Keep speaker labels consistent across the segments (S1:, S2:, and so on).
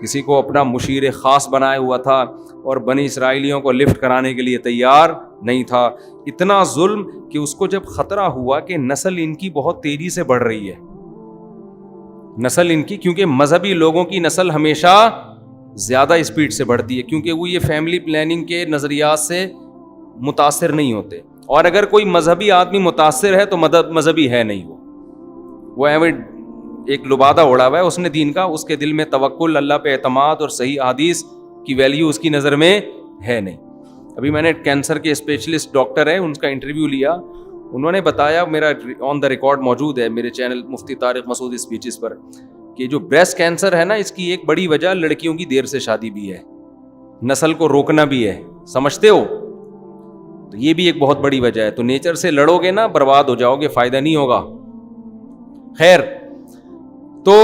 S1: کسی کو اپنا مشیر خاص بنایا ہوا تھا اور بنی اسرائیلیوں کو لفٹ کرانے کے لیے تیار نہیں تھا. اتنا ظلم کہ اس کو جب خطرہ ہوا کہ نسل ان کی بہت تیزی سے بڑھ رہی ہے, نسل ان کی, کیونکہ مذہبی لوگوں کی نسل ہمیشہ زیادہ اسپیڈ سے بڑھتی ہے, کیونکہ وہ یہ فیملی پلاننگ کے نظریات سے متاثر نہیں ہوتے, اور اگر کوئی مذہبی آدمی متاثر ہے تو مذہبی ہے نہیں, وہ ایک لبادہ اڑا ہوا ہے اس نے دین کا, اس کے دل میں توکل, اللہ پہ اعتماد اور صحیح حدیث کی ویلیو اس کی نظر میں ہے نہیں. ابھی میں نے کینسر کے اسپیشلسٹ ڈاکٹر ہیں ان کا انٹرویو لیا, انہوں نے بتایا, میرا آن دا ریکارڈ موجود ہے میرے چینل مفتی طارق مسعود اسپیچز پر, کہ جو بریسٹ کینسر ہے نا, اس کی ایک بڑی وجہ لڑکیوں کی دیر سے شادی بھی ہے, نسل کو روکنا بھی ہے, سمجھتے ہو, تو یہ بھی ایک بہت بڑی وجہ ہے. تو نیچر سے لڑو گے نا برباد ہو جاؤ گے, فائدہ نہیں ہوگا. خیر, تو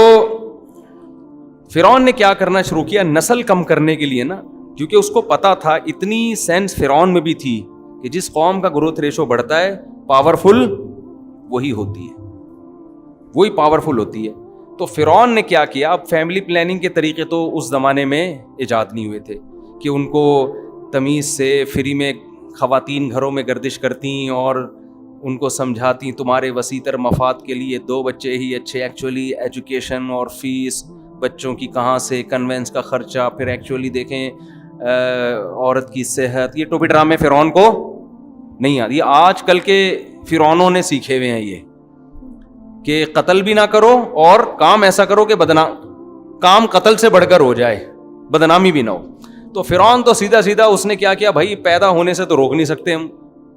S1: فرعون نے کیا کرنا شروع کیا نسل کم کرنے کے لیے نا, کیونکہ اس کو پتا تھا, اتنی سینس فرعون میں بھی تھی کہ جس قوم کا گروتھ ریشو بڑھتا ہے پاورفل وہی ہوتی ہے, وہی پاورفل ہوتی ہے. تو فرعون نے کیا کیا, اب فیملی پلاننگ کے طریقے تو اس زمانے میں ایجاد نہیں ہوئے تھے کہ ان کو تمیز سے فری میں خواتین گھروں میں گردش کرتیں اور ان کو سمجھاتی تمہارے وسیع تر مفاد کے لیے 2 بچے ہی اچھے. ایکچولی ایجوکیشن اور فیس بچوں کی کہاں سے, کنوینس کا خرچہ, پھر ایکچولی دیکھیں عورت کی صحت, یہ ٹوپی ڈرامے فرعون کو نہیں آتی. آج کل کے فرعونوں نے سیکھے ہوئے ہیں یہ کہ قتل بھی نہ کرو اور کام ایسا کرو کہ کام قتل سے بڑھ کر ہو جائے, بدنامی بھی نہ ہو. تو فرعون تو سیدھا سیدھا اس نے کیا کیا, بھائی پیدا ہونے سے تو روک نہیں سکتے ہم,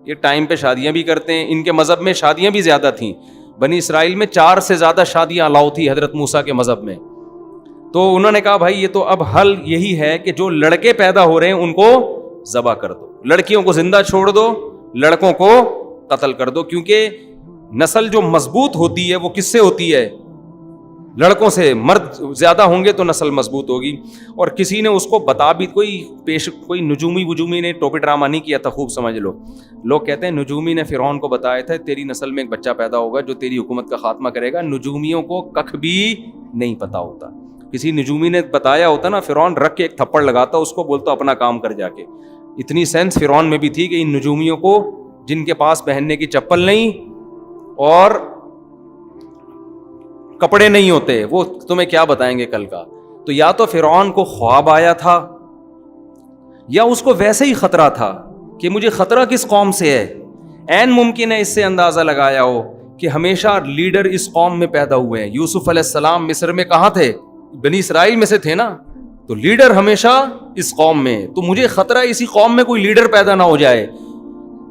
S1: یہ ٹائم پہ شادیاں بھی کرتے ہیں. ان کے مذہب میں شادیاں بھی زیادہ تھیں, بنی اسرائیل میں 4 سے زیادہ شادیاں الاؤ تھی حضرت موسیٰ کے مذہب میں. تو انہوں نے کہا بھائی یہ تو اب حل یہی ہے کہ جو لڑکے پیدا ہو رہے ہیں ان کو ذبح کر دو, لڑکیوں کو زندہ چھوڑ دو, لڑکوں کو قتل کر دو, کیونکہ نسل جو مضبوط ہوتی ہے وہ کس سے ہوتی ہے, لڑکوں سے. مرد زیادہ ہوں گے تو نسل مضبوط ہوگی. اور کسی نے اس کو بتا بھی, کوئی نجومی نے ٹوپی ڈرامہ نہیں کیا تھا, خوب سمجھ لو. لوگ کہتے ہیں نجومی نے فرعون کو بتایا تھا تیری نسل میں ایک بچہ پیدا ہوگا جو تیری حکومت کا خاتمہ کرے گا. نجومیوں کو ککھ بھی نہیں پتا ہوتا. کسی نجومی نے بتایا ہوتا نا, فرعون رکھ کے ایک تھپڑ لگاتا, اس کو بولتا اپنا کام کر جا کے. اتنی سینس فرعون میں بھی تھی کہ ان نجومیوں کو, جن کے پاس پہننے کی چپل نہیں اور کپڑے نہیں ہوتے, وہ تمہیں کیا بتائیں گے کل کا. تو یا تو فرعون کو خواب آیا تھا یا اس کو ویسے ہی خطرہ تھا کہ مجھے خطرہ کس قوم سے ہے. عین ممکن ہے اس سے اندازہ لگایا ہو کہ ہمیشہ لیڈر اس قوم میں پیدا ہوئے ہیں. یوسف علیہ السلام مصر میں کہاں تھے, بنی اسرائیل میں سے تھے نا, تو لیڈر ہمیشہ اس قوم میں. تو مجھے خطرہ اسی قوم میں کوئی لیڈر پیدا نہ ہو جائے,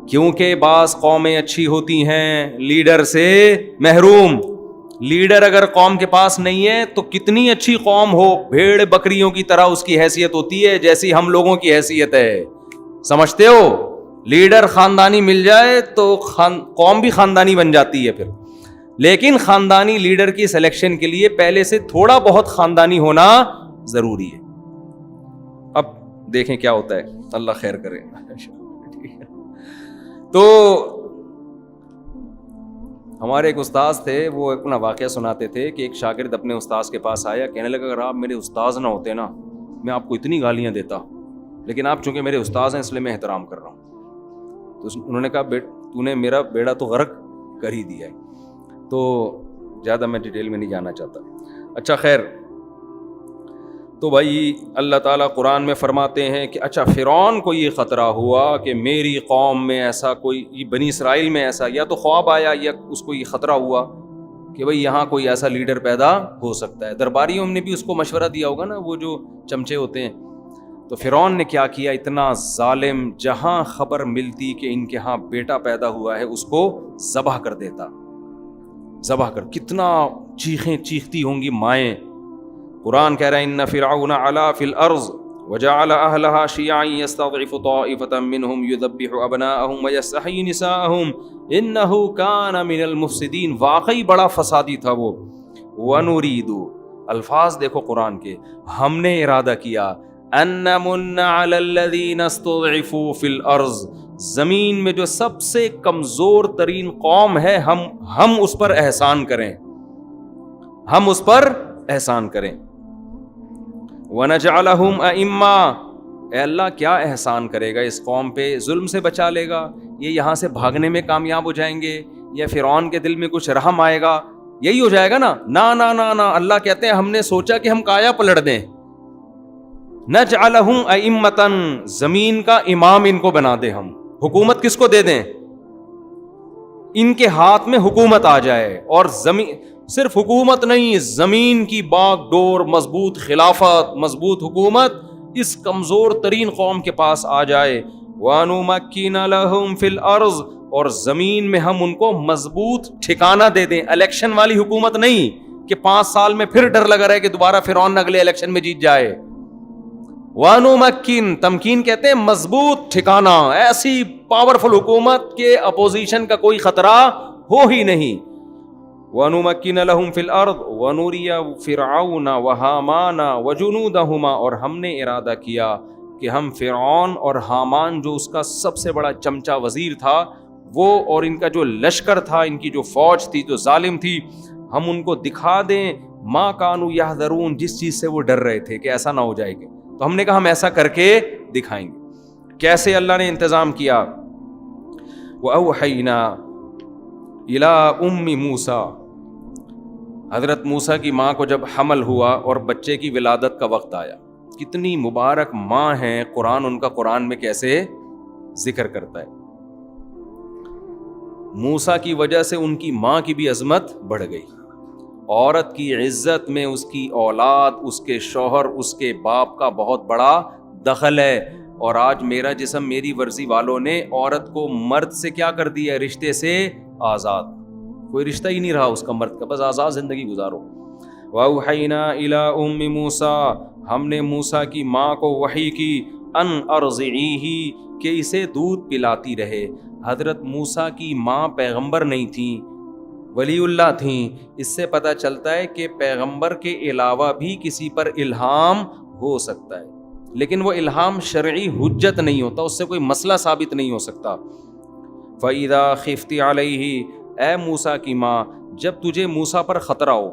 S1: کیونکہ بعض قومیں اچھی ہوتی ہیں لیڈر سے محروم. لیڈر اگر قوم کے پاس نہیں ہے تو کتنی اچھی قوم ہو, بھیڑ بکریوں کی طرح اس کی حیثیت ہوتی ہے جیسی ہم لوگوں کی حیثیت ہے, سمجھتے ہو. لیڈر خاندانی مل جائے تو قوم بھی خاندانی بن جاتی ہے پھر. لیکن خاندانی لیڈر کی سلیکشن کے لیے پہلے سے تھوڑا بہت خاندانی ہونا ضروری ہے. اب دیکھیں کیا ہوتا ہے, اللہ خیر کرے. تو ہمارے ایک استاذ تھے, وہ اپنا واقعہ سناتے تھے کہ ایک شاگرد اپنے استاذ کے پاس آیا, کہنے لگا اگر آپ میرے استاذ نہ ہوتے نا میں آپ کو اتنی گالیاں دیتا, لیکن آپ چونکہ میرے استاذ ہیں اس لیے میں احترام کر رہا ہوں. تو انہوں نے کہا تو نے میرا بیڑا تو غرق کر ہی دیا ہے. تو زیادہ میں ڈیٹیل میں نہیں جانا چاہتا. اچھا خیر, تو بھائی اللہ تعالیٰ قرآن میں فرماتے ہیں کہ اچھا فرعون کو یہ خطرہ ہوا کہ میری قوم میں ایسا کوئی, بنی اسرائیل میں ایسا, یا تو خواب آیا یا اس کو یہ خطرہ ہوا کہ بھئی یہاں کوئی ایسا لیڈر پیدا ہو سکتا ہے. درباریوں نے بھی اس کو مشورہ دیا ہوگا نا, وہ جو چمچے ہوتے ہیں. تو فرعون نے کیا کیا, اتنا ظالم, جہاں خبر ملتی کہ ان کے ہاں بیٹا پیدا ہوا ہے اس کو ذبح کر دیتا. ذبح کر, کتنا چیخیں چیختی ہوں گی مائیں. قرآن کہہ رہا ہے ان فرعون علا فی الارض وجعل اہلها شیعا یستضعف طائفة منهم یذبح ابناءهم ویستحیی نساءهم انہ کان من المفسدین. واقعی بڑا فسادی تھا وہ. ونرید, الفاظ دیکھو قرآن کے, ہم نے ارادہ کیا ان نمن علی الذین استضعفوا فی الارض, زمین میں جو سب سے کمزور ترین قوم ہے ہم اس پر احسان کریں, ہم اس پر احسان کریں. وَنَجْعَلَهُمْ أَئِمَّةً، اے اللہ کیا احسان کرے گا اس قوم پہ، ظلم سے بچا لے گا، یہ یہاں سے بھاگنے میں کامیاب ہو جائیں گے، یا فرعون کے دل میں کچھ رحم آئے گا، یہی ہو جائے گا نا؟ نا نا نا نا، اللہ کہتے ہیں ہم نے سوچا کہ ہم کایا پلٹ دیں. نجعلہم ائمۃ، زمین کا امام ان کو بنا دیں ہم. حکومت کس کو دے دیں؟ ان کے ہاتھ میں حکومت آ جائے، اور زمین صرف حکومت نہیں، زمین کی باغ ڈور، مضبوط خلافت، مضبوط حکومت اس کمزور ترین قوم کے پاس آ جائے. وَنُمَكِّنَ لَهُمْ فِي الْأَرْضِ، اور زمین میں ہم ان کو مضبوط ٹھکانہ دے دیں. الیکشن والی حکومت نہیں کہ 5 سال میں پھر ڈر لگا رہے کہ دوبارہ فرعون اگلے الیکشن میں جیت جائے. وَنُمَكِّنَ، تمکین کہتے ہیں مضبوط ٹھکانہ، ایسی پاورفل حکومت کے اپوزیشن کا کوئی خطرہ ہو ہی نہیں. وَنُمَكِّنَ لَهُمْ فِي الْأَرْضِ وَنُرِيَ فِرْعَوْنَ وَهَامَانَ وَجُنُودَهُمَا، اور ہم نے ارادہ کیا کہ ہم فرعون اور حامان جو اس کا سب سے بڑا چمچا وزیر تھا، وہ اور ان کا جو لشکر تھا، ان کی جو فوج تھی جو ظالم تھی، ہم ان کو دکھا دیں ما کانوا یحذرون، جس چیز سے وہ ڈر رہے تھے کہ ایسا نہ ہو جائے گا. تو ہم نے کہا ہم ایسا کر کے دکھائیں گے. کیسے اللہ نے انتظام کیا؟ وَأَوْحَيْنَا إِلَىٰ أُمِّ مُوسَىٰ، حضرت موسیٰ کی ماں کو جب حمل ہوا اور بچے کی ولادت کا وقت آیا، کتنی مبارک ماں ہیں، قرآن ان کا قرآن میں کیسے ذکر کرتا ہے. موسیٰ کی وجہ سے ان کی ماں کی بھی عظمت بڑھ گئی. عورت کی عزت میں اس کی اولاد، اس کے شوہر، اس کے باپ کا بہت بڑا دخل ہے. اور آج میرا جسم میری ورزی والوں نے عورت کو مرد سے کیا کر دیا ہے؟ رشتے سے آزاد. کوئی رشتہ ہی نہیں رہا اس کا مرد کا، بس آزاد زندگی گزارو. وَأَوْحَيْنَا إِلَىٰ أُمِّ مُوسَىٰ، ہم نے موسیٰ کی ماں کو وحی کی، ان ارضعیہ، کہ اسے دودھ پلاتی رہے. حضرت موسیٰ کی ماں پیغمبر نہیں تھیں، ولی اللہ تھیں. اس سے پتہ چلتا ہے کہ پیغمبر کے علاوہ بھی کسی پر الہام ہو سکتا ہے، لیکن وہ الہام شرعی حجت نہیں ہوتا، اس سے کوئی مسئلہ ثابت نہیں ہو سکتا. فَإِذَا خِفْتِ عَلَيْهِ، اے موسیٰ کی ماں، جب تجھے موسیٰ پر خطرہ ہو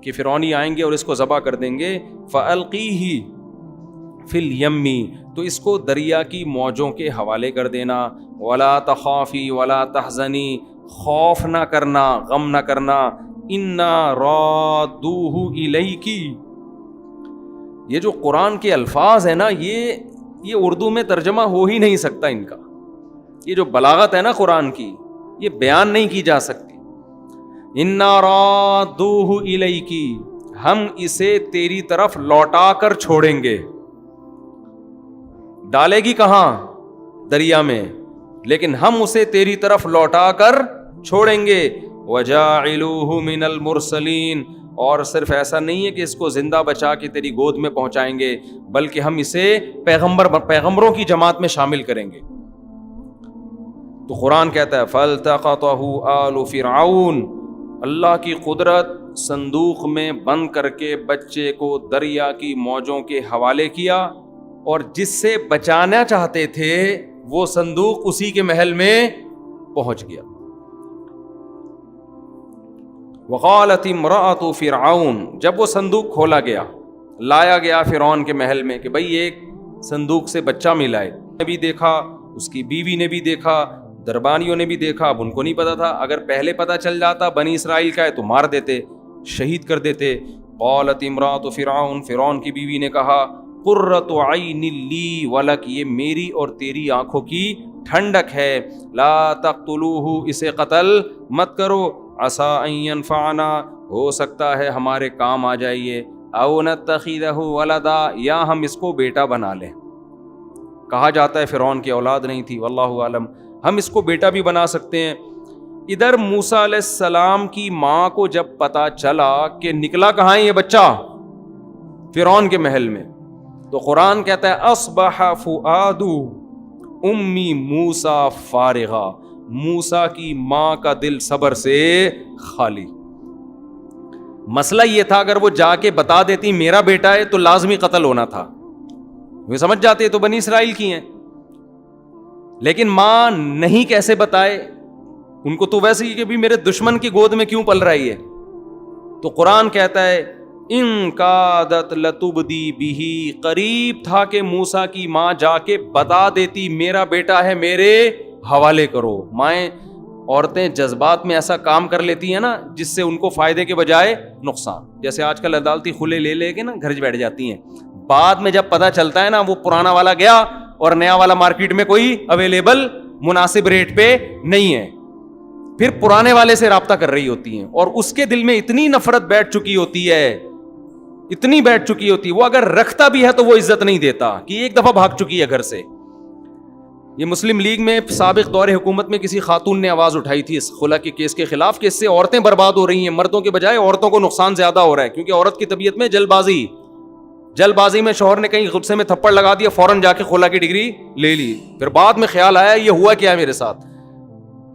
S1: کہ فرعونی آئیں گے اور اس کو ذبح کر دیں گے، فَأَلْقِيهِ فِي الْيَمِّ، تو اس کو دریا کی موجوں کے حوالے کر دینا. وَلَا تَخَافِي وَلَا تَحْزَنِي، خوف نہ کرنا، غم نہ کرنا. اِنَّا رَادُّوهُ إِلَيْكِ، یہ جو قرآن کے الفاظ ہیں نا، یہ اردو میں ترجمہ ہو ہی نہیں سکتا ان کا. یہ جو بلاغت ہے نا قرآن کی، یہ بیان نہیں کی جا سکتی. اِنَّا رَادُّوهُ إِلَيْكِ، ہم اسے تیری طرف لوٹا کر چھوڑیں گے. ڈالے گی کہاں؟ دریا میں، لیکن ہم اسے تیری طرف لوٹا کر چھوڑیں گے. وَجَاعِلُوهُ مِنَ الْمُرْسَلِينَ، اور صرف ایسا نہیں ہے کہ اس کو زندہ بچا کے تیری گود میں پہنچائیں گے، بلکہ ہم اسے پیغمبروں کی جماعت میں شامل کریں گے. تو قرآن کہتا ہے فَالْتَقَطَهُ آلُ فِرْعَوْنَ، اللہ کی قدرت، صندوق میں بند کر کے بچے کو دریا کی موجوں کے حوالے کیا، اور جس سے بچانا چاہتے تھے وہ صندوق اسی کے محل میں پہنچ گیا. وقالت امرأة فرعون، جب وہ صندوق کھولا گیا، لایا گیا فرعون کے محل میں کہ بھئی ایک صندوق سے بچہ ملا ہے، نے بھی دیکھا، اس کی بیوی نے بھی دیکھا، دربانیوں نے بھی دیکھا. اب ان کو نہیں پتا تھا، اگر پہلے پتا چل جاتا بنی اسرائیل کا ہے تو مار دیتے، شہید کر دیتے. قالت امرأة فرعون، فرعون کی بیوی نے کہا قرۃ عین لی ولک، یہ میری اور تیری آنکھوں کی ٹھنڈک ہے. لا تقتلوہ، اسے قتل مت کرو. عسیٰ ان ینفعنا، ہو سکتا ہے ہمارے کام آ جائیے. او نتخذہ ولدا، یا ہم اس کو بیٹا بنا لیں. کہا جاتا ہے فرعون کی اولاد نہیں تھی، واللہ عالم، ہم اس کو بیٹا بھی بنا سکتے ہیں. ادھر موسیٰ علیہ السلام کی ماں کو جب پتا چلا کہ نکلا کہاں ہے یہ بچہ، فرعون کے محل میں، تو قرآن کہتا ہے اصبح فؤاد امی موسیٰ فارغا، موسیٰ کی ماں کا دل صبر سے خالی. مسئلہ یہ تھا اگر وہ جا کے بتا دیتی میرا بیٹا ہے تو لازمی قتل ہونا تھا، وہ سمجھ جاتے تو بنی اسرائیل کی ہیں. لیکن ماں نہیں کیسے بتائے، ان کو تو ویسے ہی کہ بھی میرے دشمن کی گود میں کیوں پل رہی ہے. تو قرآن کہتا ہے ان کادت لتبدی بہی، قریب تھا کہ موسیٰ کی ماں جا کے بتا دیتی میرا بیٹا ہے میرے حوالے کرو. مائیں عورتیں جذبات میں ایسا کام کر لیتی ہیں نا جس سے ان کو فائدے کے بجائے نقصان. جیسے آج کل عدالتی کھلے لے لے کے نا گھر بیٹھ جاتی ہیں, بعد میں جب پتہ چلتا ہے نا وہ پرانا والا گیا اور نیا والا مارکیٹ میں کوئی اویلیبل مناسب ریٹ پہ نہیں ہے, پھر پرانے والے سے رابطہ کر رہی ہوتی ہیں, اور اس کے دل میں اتنی نفرت بیٹھ چکی ہوتی ہے, اتنی بیٹھ چکی ہوتی ہے, وہ اگر رکھتا بھی ہے تو وہ عزت نہیں دیتا کہ ایک دفعہ بھاگ چکی ہے گھر سے. یہ مسلم لیگ میں سابق دور حکومت میں کسی خاتون نے آواز اٹھائی تھی اس خلا کے کیس کے خلاف کہ اس سے عورتیں برباد ہو رہی ہیں, مردوں کے بجائے عورتوں کو نقصان زیادہ ہو رہا ہے, کیونکہ عورت کی طبیعت میں جلد بازی میں شوہر نے کہیں غصے میں تھپڑ لگا دیا, فوراً جا کے خلا کی ڈگری لے لی, پھر بعد میں خیال آیا یہ ہوا کیا میرے ساتھ.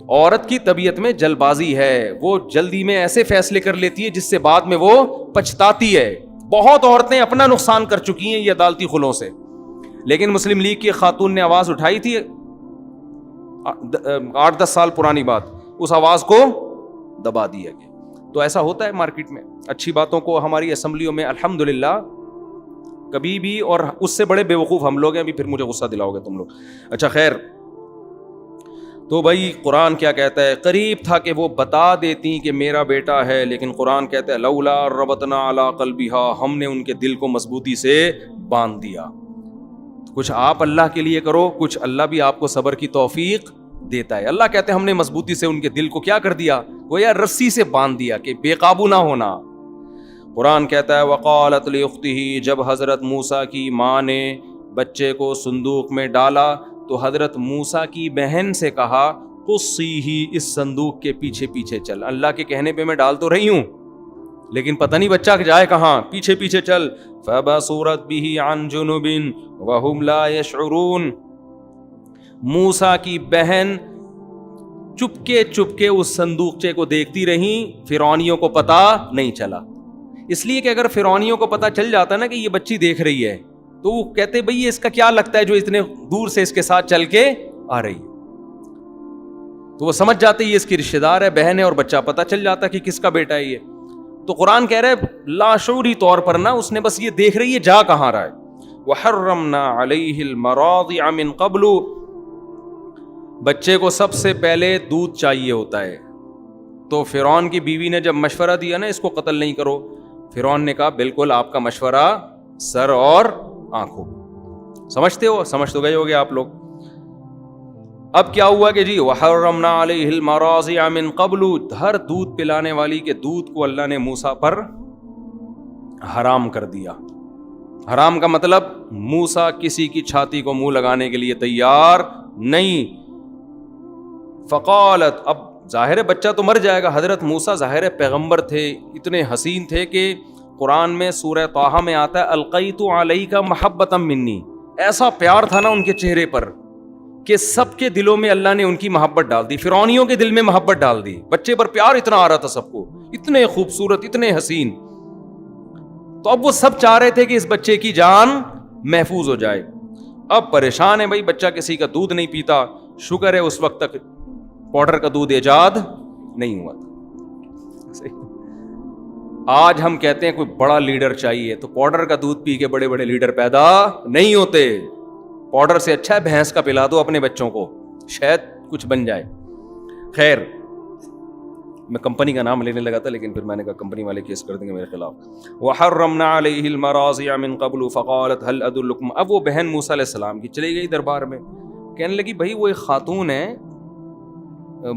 S1: عورت کی طبیعت میں جلد بازی ہے, وہ جلدی میں ایسے فیصلے کر لیتی ہے جس سے بعد میں وہ پچھتاتی ہے. بہت عورتیں اپنا نقصان کر چکی ہیں یہ عدالتی خلوں سے, لیکن مسلم لیگ کی خاتون نے آواز اٹھائی تھی 8-10 سال پرانی بات, اس آواز کو دبا دیا گیا. تو ایسا ہوتا ہے مارکیٹ میں, اچھی باتوں کو ہماری اسمبلیوں میں الحمدللہ کبھی بھی, اور اس سے بڑے بے وقوف ہم لوگ ہیں, ابھی پھر مجھے غصہ دلاؤ گے تم لوگ. اچھا خیر, تو بھائی قرآن کیا کہتا ہے, قریب تھا کہ وہ بتا دیتی کہ میرا بیٹا ہے, لیکن قرآن کہتا ہے لولا ربطنا علی قلبہا, ہم نے ان کے دل کو مضبوطی سے باندھ دیا. کچھ آپ اللہ کے لیے کرو, کچھ اللہ بھی آپ کو صبر کی توفیق دیتا ہے. اللہ کہتے ہیں ہم نے مضبوطی سے ان کے دل کو کیا کر دیا, گویا رسی سے باندھ دیا کہ بے قابو نہ ہونا. قرآن کہتا ہے وقالت لاختہ, جب حضرت موسیٰ کی ماں نے بچے کو صندوق میں ڈالا تو حضرت موسیٰ کی بہن سے کہا قصیہ, اس صندوق کے پیچھے پیچھے چل. اللہ کے کہنے پہ میں ڈال تو رہی ہوں لیکن پتہ نہیں بچہ جائے کہاں, پیچھے پیچھے چل. فبصرت به عن جنب وهم لا يشعرون, موسیٰ کی بہن چپکے اس صندوقچے کو دیکھتی رہیں, فرعونیوں کو پتہ نہیں چلا. اس لیے کہ اگر فرعونیوں کو پتہ چل جاتا نا کہ یہ بچی دیکھ رہی ہے تو وہ کہتے بھئی یہ اس کا کیا لگتا ہے جو اتنے دور سے اس کے ساتھ چل کے آ رہی ہے, تو وہ سمجھ جاتے یہ اس کی رشتہ دار ہے, بہن ہے, اور بچہ پتہ چل جاتا کہ کس کا بیٹا ہے یہ. تو قرآن کہہ رہا ہے لاشعوری طور پر نا, اس نے بس یہ دیکھ رہی ہے جا کہاں رہا ہے. وحرمنا علیہ المراضع من قبل, بچے کو سب سے پہلے دودھ چاہیے ہوتا ہے. تو فرعون کی بیوی نے جب مشورہ دیا نا اس کو قتل نہیں کرو, فرعون نے کہا بالکل آپ کا مشورہ سر اور آنکھوں. سمجھتے ہو, سمجھ تو گئے ہوگے آپ لوگ. اب کیا ہوا کہ جی وحرمنا علیہ المراضع من قبل, ہر دودھ پلانے والی کے دودھ کو اللہ نے موسیٰ پر حرام کر دیا. حرام کا مطلب موسیٰ کسی کی چھاتی کو منہ لگانے کے لیے تیار نہیں. فقالت, اب ظاہر بچہ تو مر جائے گا, حضرت موسیٰ ظاہر پیغمبر تھے, اتنے حسین تھے کہ قرآن میں سورہ طٰہٰ میں آتا ہے القیت علیک محبۃ منی, ایسا پیار تھا نا ان کے چہرے پر کہ سب کے دلوں میں اللہ نے ان کی محبت ڈال دی, فرعونیوں کے دل میں محبت ڈال دی. بچے پر پیار اتنا آ رہا تھا سب کو, اتنے خوبصورت, اتنے حسین. تو اب وہ سب چاہ رہے تھے کہ اس بچے کی جان محفوظ ہو جائے. اب پریشان ہے بھائی, بچہ کسی کا دودھ نہیں پیتا. شکر ہے اس وقت تک پاؤڈر کا دودھ ایجاد نہیں ہوا تھا. آج ہم کہتے ہیں کوئی بڑا لیڈر چاہیے تو پاؤڈر کا دودھ پی کے بڑے بڑے لیڈر پیدا نہیں ہوتے. پاؤڈر سے اچھا ہے بھینس کا پلا دو اپنے بچوں کو, شاید کچھ بن جائے. خیر, میں کمپنی کا نام لینے لگا تھا لیکن پھر میں نے کہا کمپنی والے کیس کر دیں گے میرے خلاف. وحرمنا علیہ المراضع من قبل فقالت هل ادلکم, اب وہ بہن موسیٰ علیہ السلام کی چلی گئی دربار میں, کہنے لگی بھائی وہ ایک خاتون ہے,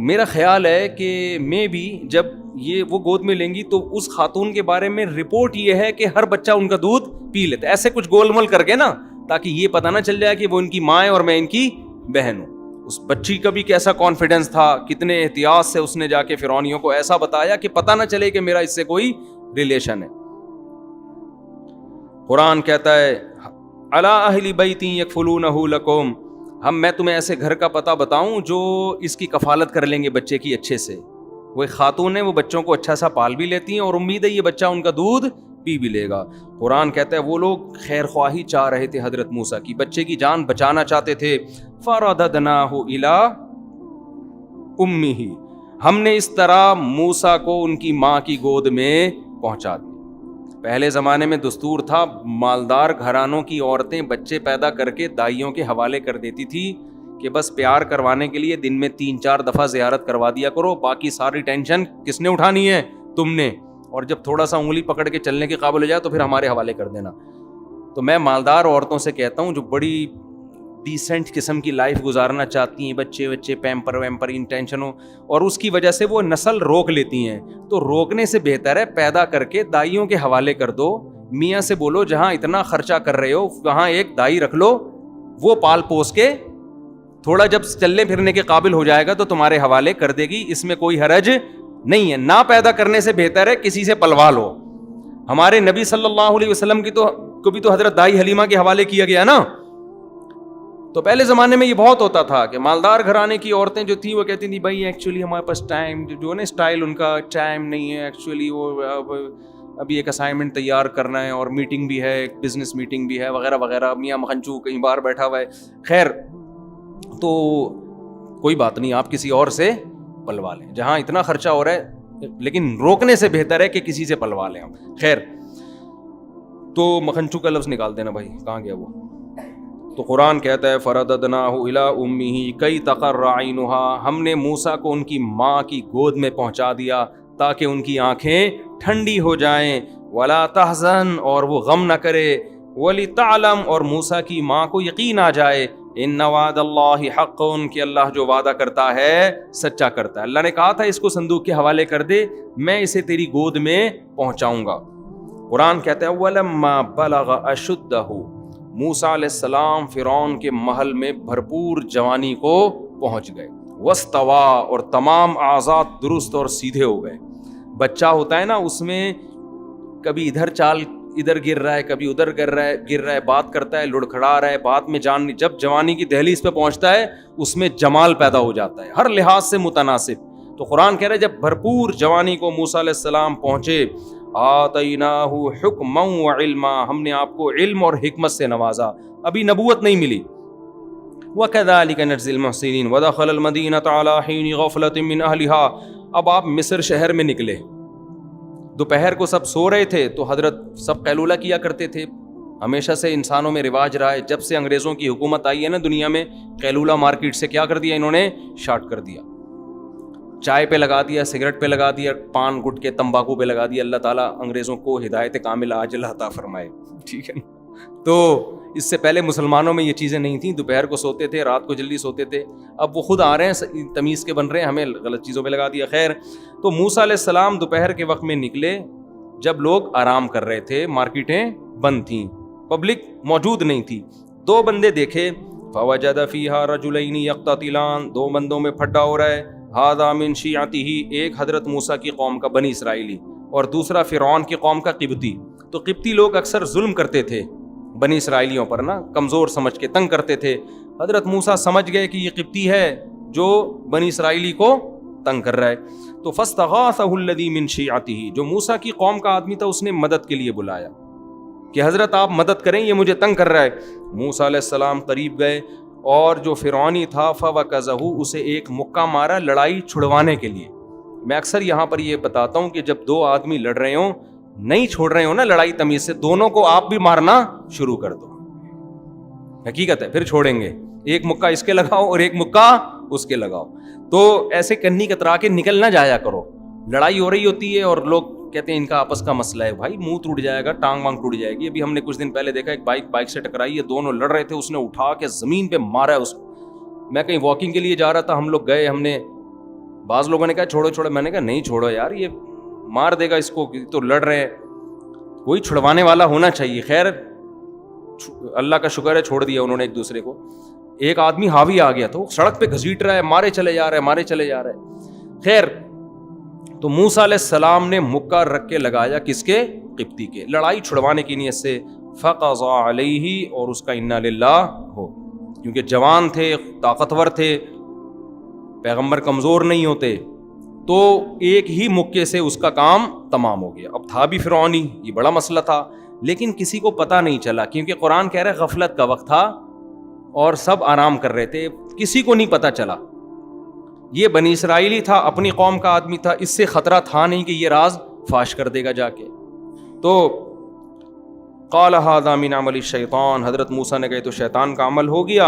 S1: میرا خیال ہے کہ میں بھی جب یہ وہ گود میں لیں گی تو اس خاتون کے بارے میں رپورٹ یہ ہے کہ ہر بچہ ان کا دودھ پی لیتا ہے, ایسے کچھ گول مول کر کے نا, تاکہ یہ پتہ نہ چل جائے کہ وہ ان کی ماں ہے اور میں ان کی بہن ہوں. اس بچی کا بھی کیسا کانفیڈنس تھا, کتنے احتیاط سے اس نے جا کے فرعونیوں کو ایسا بتایا کہ پتہ نہ چلے کہ میرا اس سے کوئی ریلیشن ہے. قرآن کہتا ہے الا اہل بیت یکفلونہ لکم, میں تمہیں ایسے گھر کا پتہ بتاؤں جو اس کی کفالت کر لیں گے بچے کی اچھے سے. وہ ایک خاتون ہے, وہ بچوں کو اچھا سا پال بھی لیتی ہیں اور امید ہے یہ بچہ ان کا دودھ پی بھی لے گا. قرآن کہتا ہے وہ لوگ خیر خواہی چاہ رہے تھے حضرت موسیٰ کی, بچے کی جان بچانا چاہتے تھے. فرددناہ الی امہ, ہم نے اس طرح موسیٰ کو ان کی ماں کی گود میں پہنچا دیا. پہلے زمانے میں دستور تھا، مالدار گھرانوں کی عورتیں بچے پیدا کر کے دائیوں کے حوالے کر دیتی تھی کہ بس پیار کروانے کے لیے دن میں 3-4 دفعہ زیارت کروا دیا کرو، باقی ساری ٹینشن کس نے اٹھانی ہے؟ تم نے، اور جب تھوڑا سا انگلی پکڑ کے چلنے کے قابل ہو جائے تو پھر ہمارے حوالے کر دینا۔ تو میں مالدار عورتوں سے کہتا ہوں جو بڑی ڈیسنٹ قسم کی لائف گزارنا چاہتی ہیں، بچے پیمپر ویمپر ان ٹینشنوں، اور اس کی وجہ سے وہ نسل روک لیتی ہیں، تو روکنے سے بہتر ہے پیدا کر کے دائیوں کے حوالے کر دو۔ میاں سے بولو جہاں اتنا خرچہ کر رہے ہو وہاں ایک دائی رکھ لو، وہ پال پوس کے تھوڑا جب چلنے پھرنے کے قابل ہو جائے گا تو تمہارے حوالے کر دے گی، اس میں کوئی حرج نہیں ہے۔ نہ پیدا کرنے سے بہتر ہے کسی سے پلوا لو۔ ہمارے نبی صلی اللہ علیہ وسلم کو بھی تو حضرت دائی حلیمہ کے حوالے کیا گیا نا۔ تو پہلے زمانے میں یہ بہت ہوتا تھا کہ مالدار گھرانے کی عورتیں جو تھیں وہ کہتی تھیں بھائی ایکچولی ہمارے پاس ٹائم جو نا اسٹائل ان کا ٹائم نہیں ہے، ایکچولی وہ ابھی ایک اسائنمنٹ تیار کرنا ہے اور میٹنگ بھی ہے، ایک بزنس میٹنگ بھی ہے وغیرہ وغیرہ، میاں مکھنچو کہیں باہر بیٹھا ہوا ہے۔ خیر، تو کوئی بات نہیں، آپ کسی اور سے پلوا لیں جہاں اتنا خرچہ ہو رہا ہے، لیکن روکنے سے بہتر ہے کہ کسی سے پلوا لیں آپ۔ خیر، تو مکھنچو کا لفظ نکال دینا بھائی، کہاں گیا وہ؟ تو قرآن کہتا ہے فرددناہ الی امہ کی تقر عینھا، ہم نے موسیٰ کو ان کی ماں کی گود میں پہنچا دیا تاکہ ان کی آنکھیں ٹھنڈی ہو جائیں، ولا تحزن، اور وہ غم نہ کرے، ولتعلم، اور موسیٰ کی ماں کو یقین آ جائے، ان وعد اللہ حق، کہ اللہ جو وعدہ کرتا ہے سچا کرتا ہے۔ اللہ نے کہا تھا اس کو صندوق کے حوالے کر دے، میں اسے تیری گود میں پہنچاؤں گا۔ قرآن کہتا ہے وَلَمَّا بَلَغَ أَشُدَّهُ، موسیٰ علیہ السلام فرعون کے محل میں بھرپور جوانی کو پہنچ گئے، وَاسْتَوَىٰ، اور تمام اعضاء درست اور سیدھے ہو گئے۔ بچہ ہوتا ہے نا، اس میں کبھی ادھر چال ادھر گر رہا ہے، کبھی ادھر گر رہا ہے، بات کرتا ہے، لڑکھڑا رہا ہے، بات میں جان، جب جوانی کی دہلیز پہ پہنچتا ہے اس میں جمال پیدا ہو جاتا ہے ہر لحاظ سے متناسب۔ تو قرآن کہہ رہا ہے جب بھرپور جوانی کو موسیٰ علیہ السلام پہنچے، آتیناہ حکما وعلما، ہم نے آپ کو علم اور حکمت سے نوازا، ابھی نبوت نہیں ملی۔ وَكَذَلِكَ نَجْزِي الْمُحْسِنِينَ وَدَخَلَ الْمَدِينَةَ عَلَىٰ حِينِ غَفْلَةٍ مِّنْ أَهْلِهَا، اب آپ مصر شہر میں نکلے، دوپہر کو سب سو رہے تھے تو حضرت سب قیلولہ کیا کرتے تھے، ہمیشہ سے انسانوں میں رواج رہا ہے، جب سے انگریزوں کی حکومت آئی ہے نا دنیا میں، قیلولہ مارکیٹ سے کیا کر دیا انہوں نے؟ شارٹ کر دیا، چائے پہ لگا دیا، سگریٹ پہ لگا دیا، پان گٹکے تمباکو پہ لگا دیا۔ اللہ تعالیٰ انگریزوں کو ہدایت کامل عاجل عطا فرمائے، ٹھیک ہے نا۔ تو اس سے پہلے مسلمانوں میں یہ چیزیں نہیں تھیں، دوپہر کو سوتے تھے، رات کو جلدی سوتے تھے، اب وہ خود آ رہے ہیں تمیز کے بن رہے ہیں، ہمیں غلط چیزوں پہ لگا دیا۔ خیر، تو موسیٰ علیہ السلام دوپہر کے وقت میں نکلے جب لوگ آرام کر رہے تھے، مارکیٹیں بند تھیں، پبلک موجود نہیں تھی۔ دو بندے دیکھے، فوجد فیہا رجلین یقتتلان، دو بندوں میں پھڈا ہو رہا ہے، ھذا من شیعتہ، ایک حضرت موسیٰ کی قوم کا بنی اسرائیلی اور دوسرا فرعون کی قوم کا قبطی۔ تو قبطی لوگ اکثر ظلم کرتے تھے بنی اسرائیلیوں پر نا، کمزور سمجھ کے تنگ کرتے تھے۔ حضرت موسیٰ سمجھ گئے کہ یہ قبطی ہے جو بنی اسرائیلی کو تنگ کر رہا ہے، تو فاستغاثہ الذی من شیعتہ، جو موسیٰ کی قوم کا آدمی تھا اس نے مدد کے لیے بلایا کہ حضرت آپ مدد کریں، یہ مجھے تنگ کر رہا ہے۔ موسیٰ علیہ السلام قریب گئے اور جو فرعونی تھا فوکزہ، اسے ایک مکہ مارا لڑائی چھڑوانے کے لیے۔ میں اکثر یہاں پر یہ بتاتا ہوں کہ جب دو آدمی لڑ رہے ہوں، نہیں چھوڑ رہے ہوں نا لڑائی تمیز سے، دونوں کو آپ بھی مارنا شروع کر دو، حقیقت ہے، پھر چھوڑیں گے، ایک مکہ اس کے لگاؤ اور ایک مکہ اس کے لگاؤ۔ تو ایسے کنی کترا کے نکل نہ جایا کرو، لڑائی ہو رہی ہوتی ہے اور لوگ کہتے ہیں ان کا آپس کا مسئلہ ہے، بھائی منہ ٹوٹ جائے گا، ٹانگ وانگ ٹوٹ جائے گی۔ ابھی ہم نے کچھ دن پہلے دیکھا ایک بائک سے ٹکرائی ہے، دونوں لڑ رہے تھے، اس نے اٹھا کے زمین پہ مارا ہے اس کو۔ میں کہیں واکنگ کے لیے جا رہا تھا، ہم لوگ گئے، ہم نے، بعض لوگوں نے کہا چھوڑو چھوڑو، میں نے کہا نہیں چھوڑو یار، یہ مار دے گا اس کو، تو لڑ رہے ہیں، کوئی چھڑوانے والا ہونا چاہیے۔ خیر اللہ کا شکر ہے چھوڑ دیا انہوں نے ایک دوسرے کو۔ ایک آدمی حاوی آ گیا تھا، وہ سڑک پہ گھسیٹ رہا ہے، مارے چلے جا رہا ہے۔ خیر، تو موسیٰ علیہ السلام نے مکہ رکھ کے لگایا کس کے؟ قبطی کے، لڑائی چھڑوانے کی نیت سے۔ فقضى علیہ، اور اس کا انا للہ ہو، کیونکہ جوان تھے، طاقتور تھے، پیغمبر کمزور نہیں ہوتے، تو ایک ہی مکے سے اس کا کام تمام ہو گیا۔ اب تھا بھی فرعونی، یہ بڑا مسئلہ تھا، لیکن کسی کو پتہ نہیں چلا، کیونکہ قرآن کہہ رہا ہے غفلت کا وقت تھا اور سب آرام کر رہے تھے، کسی کو نہیں پتہ چلا۔ یہ بنی اسرائیلی تھا، اپنی قوم کا آدمی تھا، اس سے خطرہ تھا نہیں کہ یہ راز فاش کر دے گا جا کے۔ تو قال ھذا من عمل الشیطان، حضرت موسیٰ نے کہا تو شیطان کا عمل ہو گیا،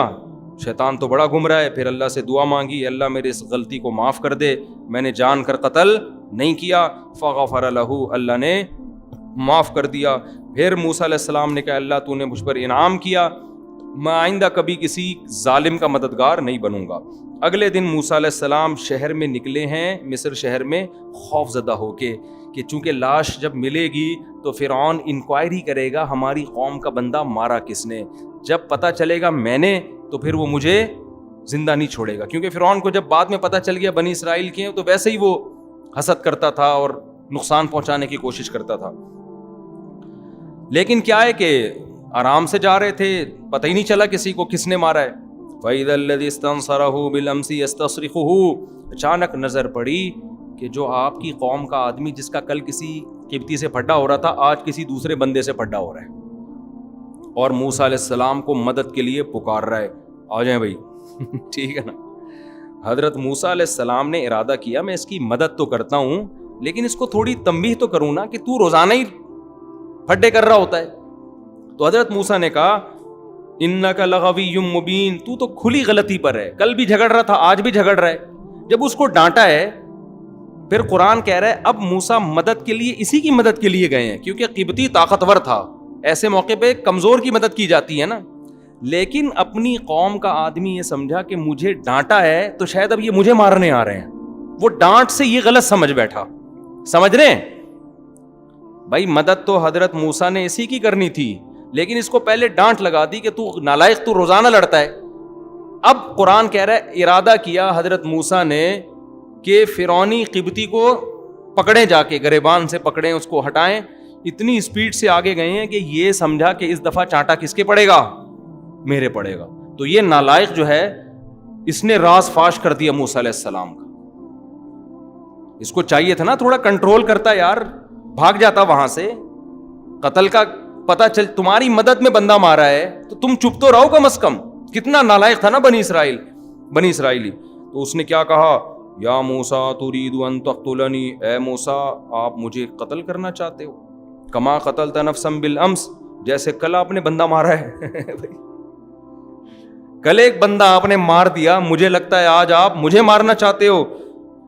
S1: شیطان تو بڑا گم رہا ہے. پھر اللہ سے دعا مانگی، اللہ میرے اس غلطی کو معاف کر دے، میں نے جان کر قتل نہیں کیا. فغفر لہ، اللہ نے معاف کر دیا. پھر موسیٰ علیہ السلام نے کہا اللہ تو نے مجھ پر انعام کیا، میں آئندہ کبھی کسی ظالم کا مددگار نہیں بنوں گا. اگلے دن موسیٰ علیہ السلام شہر میں نکلے ہیں، مصر شہر میں، خوف زدہ ہو کے کہ چونکہ لاش جب ملے گی تو فرعون انکوائری کرے گا ہماری قوم کا بندہ مارا کس نے. جب پتہ چلے گا میں نے تو پھر وہ مجھے زندہ نہیں چھوڑے گا، کیونکہ فرعون کو جب بعد میں پتہ چل گیا بنی اسرائیل کے ہیں تو ویسے ہی وہ حسد کرتا تھا اور نقصان پہنچانے کی کوشش کرتا تھا. لیکن کیا ہے کہ آرام سے جا رہے تھے، پتہ ہی نہیں چلا کسی کو کس نے مارا ہے. فَإِذَا الَّذِي اسْتَنصَرَهُ بِالْأَمْسِ يَسْتَصْرِخُهُ، اچانک نظر پڑی کہ جو آپ کی قوم کا آدمی جس کا کل کسی قبطی سے پھڈا ہو رہا تھا آج کسی دوسرے بندے سے پھڈا ہو رہا ہے اور موسیٰ علیہ السلام کو مدد کے لیے پکار رہا ہے، آ جائیں بھائی. ٹھیک ہے نا. حضرت موسیٰ علیہ السلام نے ارادہ کیا میں اس کی مدد تو کرتا ہوں لیکن اس کو تھوڑی تنبیہ تو کروں نا کہ تو روزانہ ہی پھڈے کر رہا ہوتا ہے. تو حضرت موسیٰ نے کہا انک لغوی مبین، تو کھلی غلطی پر ہے، کل بھی جھگڑ رہا تھا آج بھی جھگڑ رہا ہے. جب اس کو ڈانٹا ہے پھر قرآن کہہ رہا ہے اب موسیٰ مدد کے لیے اسی کی مدد کے لیے گئے ہیں، کیونکہ قبطی طاقتور تھا، ایسے موقع پہ کمزور کی مدد کی جاتی ہے نا. لیکن اپنی قوم کا آدمی یہ سمجھا کہ مجھے ڈانٹا ہے تو شاید اب یہ مجھے مارنے آ رہے ہیں، وہ ڈانٹ سے یہ غلط سمجھ بیٹھا. سمجھ رہے ہیں بھائی، مدد تو حضرت موسیٰ نے اسی کی کرنی تھی لیکن اس کو پہلے ڈانٹ لگا دی کہ تو نالائق، تو روزانہ لڑتا ہے. اب قرآن کہہ رہا ہے ارادہ کیا حضرت موسیٰ نے کہ فرعونی قبطی کو پکڑیں، جا کے گریبان سے پکڑیں، اس کو ہٹائیں. اتنی اسپیڈ سے آگے گئے ہیں کہ یہ سمجھا کہ اس دفعہ چانٹا کس کے پڑے گا، میرے پڑے گا. تو یہ نالائق جو ہے اس نے راز فاش کر دیا موسیٰ علیہ السلام کا. اس کو چاہیے تھا نا تھوڑا کنٹرول کرتا، یار بھاگ جاتا وہاں سے. قتل کا پتہ چل تمہاری مدد میں بندہ مارا ہے تو تم چپ تو رہو کم از کم. کتنا نالائق تھا نا بنی اسرائیلی. تو اس نے کیا کہا، یا موسیٰ ترید ان تقتلنی، اے موسیٰ آپ مجھے قتل کرنا چاہتے ہو، کما قتلت نفسا بالامس، جیسے کل آپ نے بندہ مارا ہے. کل ایک بندہ آپ نے مار دیا، مجھے لگتا ہے آج آپ مجھے مارنا چاہتے ہو.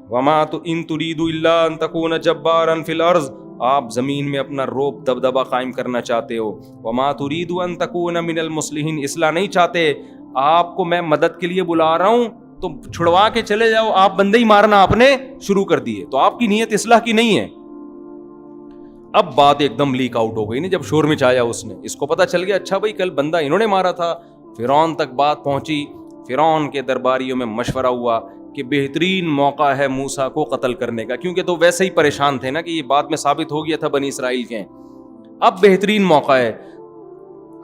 S1: وما ان ترید الا ان تکون جبارا فی الارض، آپ زمین میں اپنا روب دبدبہ قائم کرنا چاہتے ہو. وما ترید ان تکون من المصلحین، اصلاح نہیں چاہتے. آپ کو میں مدد کے لیے بلا رہا ہوں تو چھڑوا کے چلے جاؤ، آپ بندے ہی مارنا آپ نے شروع کر دیے. تو آپ کی نیت اصلاح کی نہیں ہے. اب بات ایک دم لیک آؤٹ ہو گئی نا جب شور مچایا اس نے. اس کو پتا چل گیا اچھا بھائی کل بندہ انہوں نے مارا تھا. فرعون تک بات پہنچی. فرعون کے درباریوں میں مشورہ ہوا کہ بہترین موقع ہے موسیٰ کو قتل کرنے کا، کیونکہ تو ویسے ہی پریشان تھے نا کہ یہ بات میں ثابت ہو گیا تھا بنی اسرائیل کے. اب بہترین موقع ہے،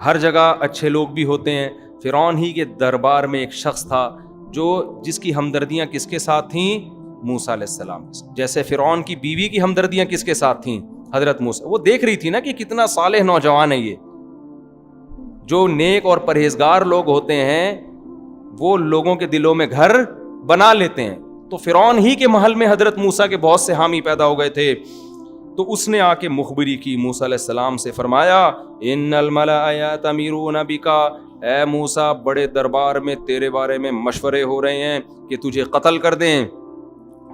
S1: ہر جگہ اچھے لوگ بھی ہوتے ہیں. فرعون ہی کے دربار میں ایک شخص تھا جس کی ہمدردیاں کس کے ساتھ تھیں، موسیٰ علیہ السلام کے ساتھ. جیسے فرعون کی بیوی کی ہمدردیاں کس کے ساتھ تھیں، حضرت موسیٰ. وہ دیکھ رہی تھی نا کہ کتنا صالح نوجوان ہے یہ. جو نیک اور پرہیزگار لوگ ہوتے ہیں وہ لوگوں کے دلوں میں گھر بنا لیتے ہیں. تو فرعون ہی کے محل میں حضرت موسیٰ کے بہت سے حامی پیدا ہو گئے تھے. تو اس نے آ کے مخبری کی موسیٰ علیہ السلام سے، فرمایا ان الملأ یأتمرون بک، اے موسیٰ بڑے دربار میں تیرے بارے میں مشورے ہو رہے ہیں کہ تجھے قتل کر دیں.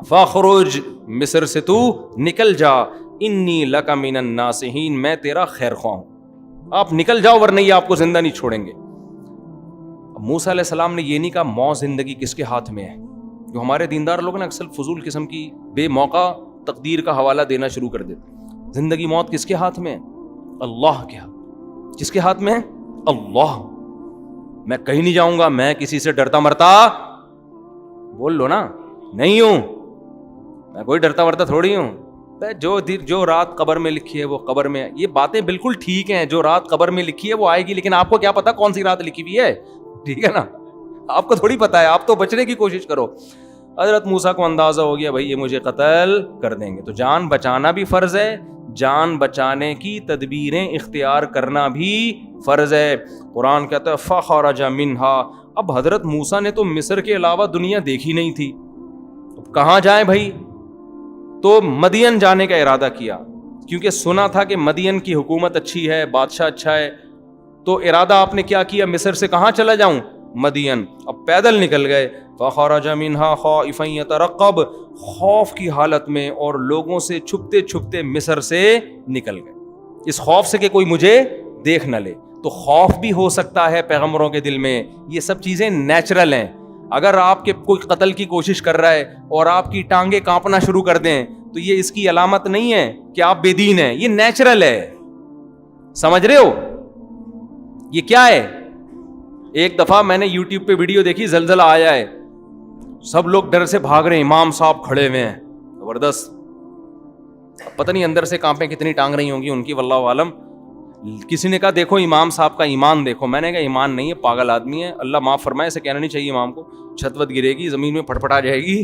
S1: فاخرج، مصر سے تو نکل جا، انی لک من الناصحین، میں تیرا خیر خواہ ہوں، آپ نکل جاؤ ورنہ یہ آپ کو زندہ نہیں چھوڑیں گے. موسیٰ علیہ السلام نے یہ نہیں کہا موت زندگی کس کے ہاتھ میں ہے. جو ہمارے دیندار لوگ نا اکثر فضول قسم کی بے موقع تقدیر کا حوالہ دینا شروع کر دیتے. زندگی موت کس کے ہاتھ میں ہے؟ اللہ کے ہاتھ. کس کے ہاتھ میں ہے؟ اللہ. میں کہیں نہیں جاؤں گا، میں کسی سے ڈرتا مرتا بول لو نا نہیں ہوں، میں کوئی ڈرتا مرتا تھوڑی ہوں. جو رات قبر میں لکھی ہے وہ قبر میں. یہ باتیں بالکل ٹھیک ہیں، جو رات قبر میں لکھی ہے وہ آئے گی، لیکن آپ کو کیا پتا کون سی رات لکھی ہوئی ہے؟ ٹھیک ہے نا، آپ کو تھوڑی پتا ہے، آپ تو بچنے کی کوشش کرو. حضرت موسیٰ کو اندازہ ہو گیا بھائی یہ مجھے قتل کر دیں گے. تو جان بچانا بھی فرض ہے، جان بچانے کی تدبیریں اختیار کرنا بھی فرض ہے. قرآن کہتا ہے فخرج منہا. اب حضرت موسیٰ نے تو مصر کے علاوہ دنیا دیکھی نہیں تھی، اب کہاں جائیں بھائی؟ تو مدین جانے کا ارادہ کیا. کیونکہ سنا تھا کہ مدین کی حکومت اچھی ہے, بادشاہ اچھا ہے, تو ارادہ آپ نے کیا کیا, مصر سے کہاں چلا جاؤں, مدین. اب پیدل نکل گئے. فخرج منها خائفا يترقب, خوف کی حالت میں اور لوگوں سے چھپتے چھپتے مصر سے نکل گئے, اس خوف سے کہ کوئی مجھے دیکھ نہ لے. تو خوف بھی ہو سکتا ہے پیغمبروں کے دل میں, یہ سب چیزیں نیچرل ہیں. اگر آپ کے کوئی قتل کی کوشش کر رہا ہے اور آپ کی ٹانگیں کانپنا شروع کر دیں تو یہ اس کی علامت نہیں ہے کہ آپ بے دین ہیں, یہ نیچرل ہے. سمجھ رہے ہو یہ کیا ہے؟ ایک دفعہ میں نے یوٹیوب پہ ویڈیو دیکھی, زلزلہ آیا ہے, سب لوگ ڈر سے بھاگ رہے ہیں, امام صاحب کھڑے ہوئے ہیں, زبردست. پتہ نہیں اندر سے کانپیں کتنی ٹانگ رہی ہوں گی ان کی, واللہ عالم. کسی نے کہا دیکھو امام صاحب کا ایمان دیکھو. میں نے کہا ایمان نہیں ہے, پاگل آدمی ہے, اللہ معاف فرمائے, اسے کہنا نہیں چاہیے امام کو. چھت وت گرے گی, زمین میں پھٹ پھٹا جائے گی.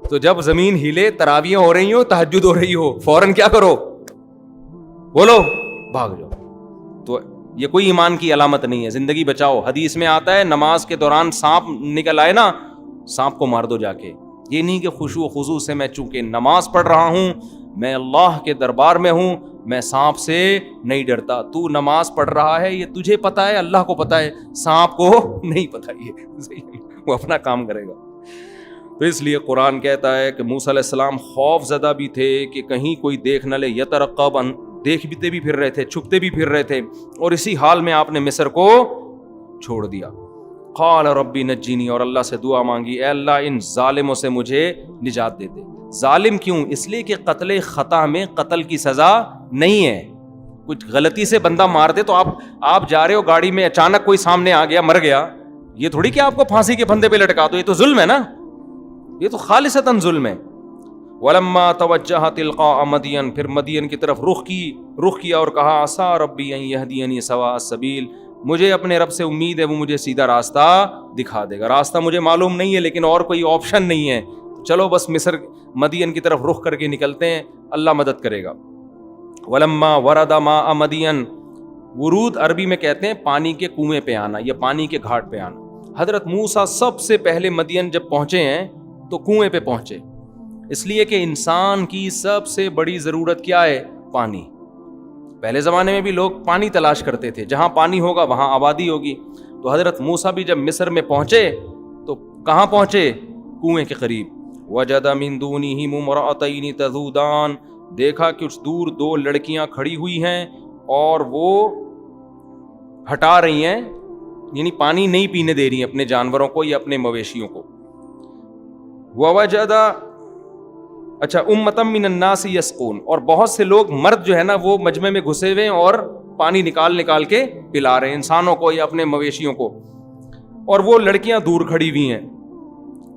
S1: تو جب زمین ہلے, تراویحیں ہو رہی ہو, تہجد ہو رہی ہو, فوراً کیا کرو, بولو بھاگ جاؤ. تو یہ کوئی ایمان کی علامت نہیں ہے, زندگی بچاؤ. حدیث میں آتا ہے نماز کے دوران سانپ نکل آئے نا, سانپ کو مار دو جا کے. یہ نہیں کہ خشوع و خضوع سے میں چونکہ نماز پڑھ رہا ہوں, میں اللہ کے دربار میں ہوں, میں سانپ سے نہیں ڈرتا. تو نماز پڑھ رہا ہے, یہ تجھے پتا ہے, اللہ کو پتا ہے, سانپ کو نہیں پتا, یہ وہ اپنا کام کرے گا. تو اس لیے قرآن کہتا ہے کہ موسیٰ علیہ السلام خوف زدہ بھی تھے کہ کہیں کوئی دیکھ نہ لے. یترقب, دیکھتے بھی پھر رہے تھے, چھپتے بھی پھر رہے تھے, اور اسی حال میں آپ نے مصر کو چھوڑ دیا. قال ربی نجینی, اور اللہ سے دعا مانگی, اے اللہ ان ظالموں سے مجھے نجات دے دے. ظالم کیوں؟ اس لیے کہ قتل خطا میں قتل کی سزا نہیں ہے. کچھ غلطی سے بندہ مار دے تو آپ جا رہے ہو گاڑی میں, اچانک کوئی سامنے آ گیا, مر گیا, یہ تھوڑی کہ آپ کو پھانسی کے پھندے پہ لٹکا دو, یہ تو ظلم ہے نا, یہ تو خالصتاً ظلم ہے. ولما توجہ تلقاء مدین, پھر مدین کی طرف رخ کیا اور کہا عسیٰ ربی ان یہدینی سواء السبیل, مجھے اپنے رب سے امید ہے وہ مجھے سیدھا راستہ دکھا دے گا. راستہ مجھے معلوم نہیں ہے لیکن اور کوئی آپشن نہیں ہے, چلو بس مدین کی طرف رخ کر کے نکلتے ہیں, اللہ مدد کرے گا. ولما ورد ماء مدین, ورود عربی میں کہتے ہیں پانی کے کنویں پہ آنا یا پانی کے گھاٹ پہ آنا. حضرت موسیٰ سب سے پہلے مدین جب پہنچے ہیں تو کنویں پہ پہنچے, اس لیے کہ انسان کی سب سے بڑی ضرورت کیا ہے؟ پانی. پہلے زمانے میں بھی لوگ پانی تلاش کرتے تھے, جہاں پانی ہوگا وہاں آبادی ہوگی. تو حضرت موسیٰ بھی جب مصر میں پہنچے تو کہاں پہنچے؟ کنویں کے قریب. وجد من دونہم امرأتین تذودان, دیکھا کچھ دور دو لڑکیاں کھڑی ہوئی ہیں اور وہ ہٹا رہی ہیں, یعنی پانی نہیں پینے دے رہی ہیں اپنے جانوروں کو یا اپنے مویشیوں کو. ووجد امۃ من الناس یسقون, اور بہت سے لوگ مرد جو ہے نا وہ مجمع میں گھسے ہوئے اور پانی نکال کے پلا رہے ہیں انسانوں کو یا اپنے مویشیوں کو, اور وہ لڑکیاں دور کھڑی ہوئی ہیں.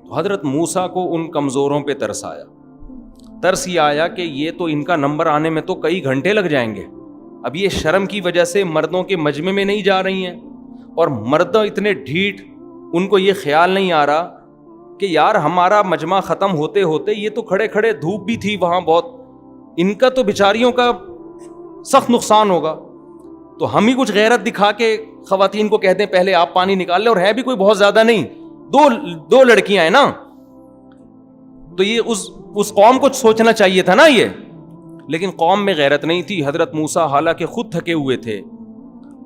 S1: تو حضرت موسیٰ کو ان کمزوروں پہ ترس یہ آیا کہ یہ تو ان کا نمبر آنے میں تو کئی گھنٹے لگ جائیں گے. اب یہ شرم کی وجہ سے مردوں کے مجمع میں نہیں جا رہی ہیں, اور مرد اتنے ڈھیٹ, ان کو یہ خیال نہیں آ رہا کہ یار ہمارا مجمع ختم ہوتے ہوتے یہ تو کھڑے کھڑے, دھوپ بھی تھی وہاں بہت, ان کا تو بیچاریوں کا سخت نقصان ہوگا. تو ہم ہی کچھ غیرت دکھا کے خواتین کو کہتے ہیں پہلے آپ پانی نکال لیں, اور ہے بھی کوئی بہت زیادہ نہیں, دو لڑکیاں ہیں نا. تو یہ اس قوم کو سوچنا چاہیے تھا نا یہ, لیکن قوم میں غیرت نہیں تھی. حضرت موسیٰ حالانکہ خود تھکے ہوئے تھے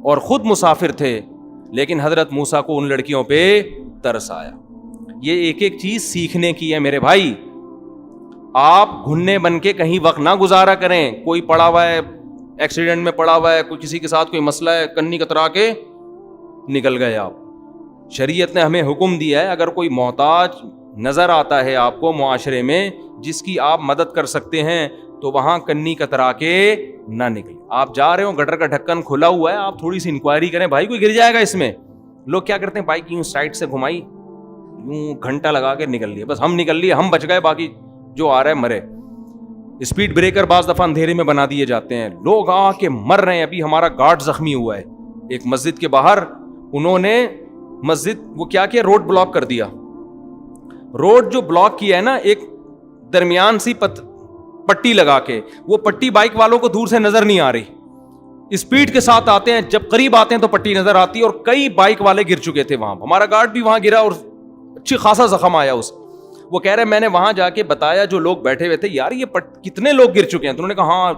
S1: اور خود مسافر تھے, لیکن حضرت موسیٰ کو ان لڑکیوں پہ ترس آیا. یہ ایک ایک چیز سیکھنے کی ہے میرے بھائی. آپ گھننے بن کے کہیں وقت نہ گزارا کریں. کوئی پڑا ہوا ہے, ایکسیڈنٹ میں پڑا ہوا ہے, کوئی کسی کے ساتھ کوئی مسئلہ ہے, کنی کترا کے نکل گئے آپ. شریعت نے ہمیں حکم دیا ہے اگر کوئی محتاج نظر آتا ہے آپ کو معاشرے میں جس کی آپ مدد کر سکتے ہیں تو وہاں کنی کترا کے نہ نکلیں. آپ جا رہے ہو, گٹر کا ڈھکن کھلا ہوا ہے, آپ تھوڑی سی انکوائری کریں, بھائی کوئی گر جائے گا اس میں. لوگ کیا کرتے ہیں, بائک یوں سائڈ سے گھمائی, یوں گھنٹہ لگا کے نکل لیے, بس ہم نکل لیے, ہم بچ گئے, باقی جو آ رہا ہے مرے. اسپیڈ بریکر بعض دفعہ اندھیرے میں بنا دیے جاتے ہیں, لوگ آ کے مر رہے ہیں. ابھی ہمارا گارڈ زخمی ہوا ہے ایک مسجد کے باہر, انہوں نے مسجد وہ کیا کیا, روڈ بلاک کر دیا. روڈ جو بلاک کیا ہے نا, ایک درمیان سی پٹی لگا کے, وہ پٹی بائک والوں کو دور سے نظر نہیں آ رہی, اسپیڈ کے ساتھ آتے ہیں, جب قریب آتے ہیں تو پٹی نظر آتی ہے, اور کئی بائک والے گر چکے تھے وہاں. ہمارا گارڈ بھی وہاں گرا اور اچھی خاصا زخم آیا اس. وہ کہہ رہے میں نے وہاں جا کے بتایا جو لوگ بیٹھے ہوئے تھے, یار یہ کتنے لوگ گر چکے ہیں؟ تو انہوں نے کہا ہاں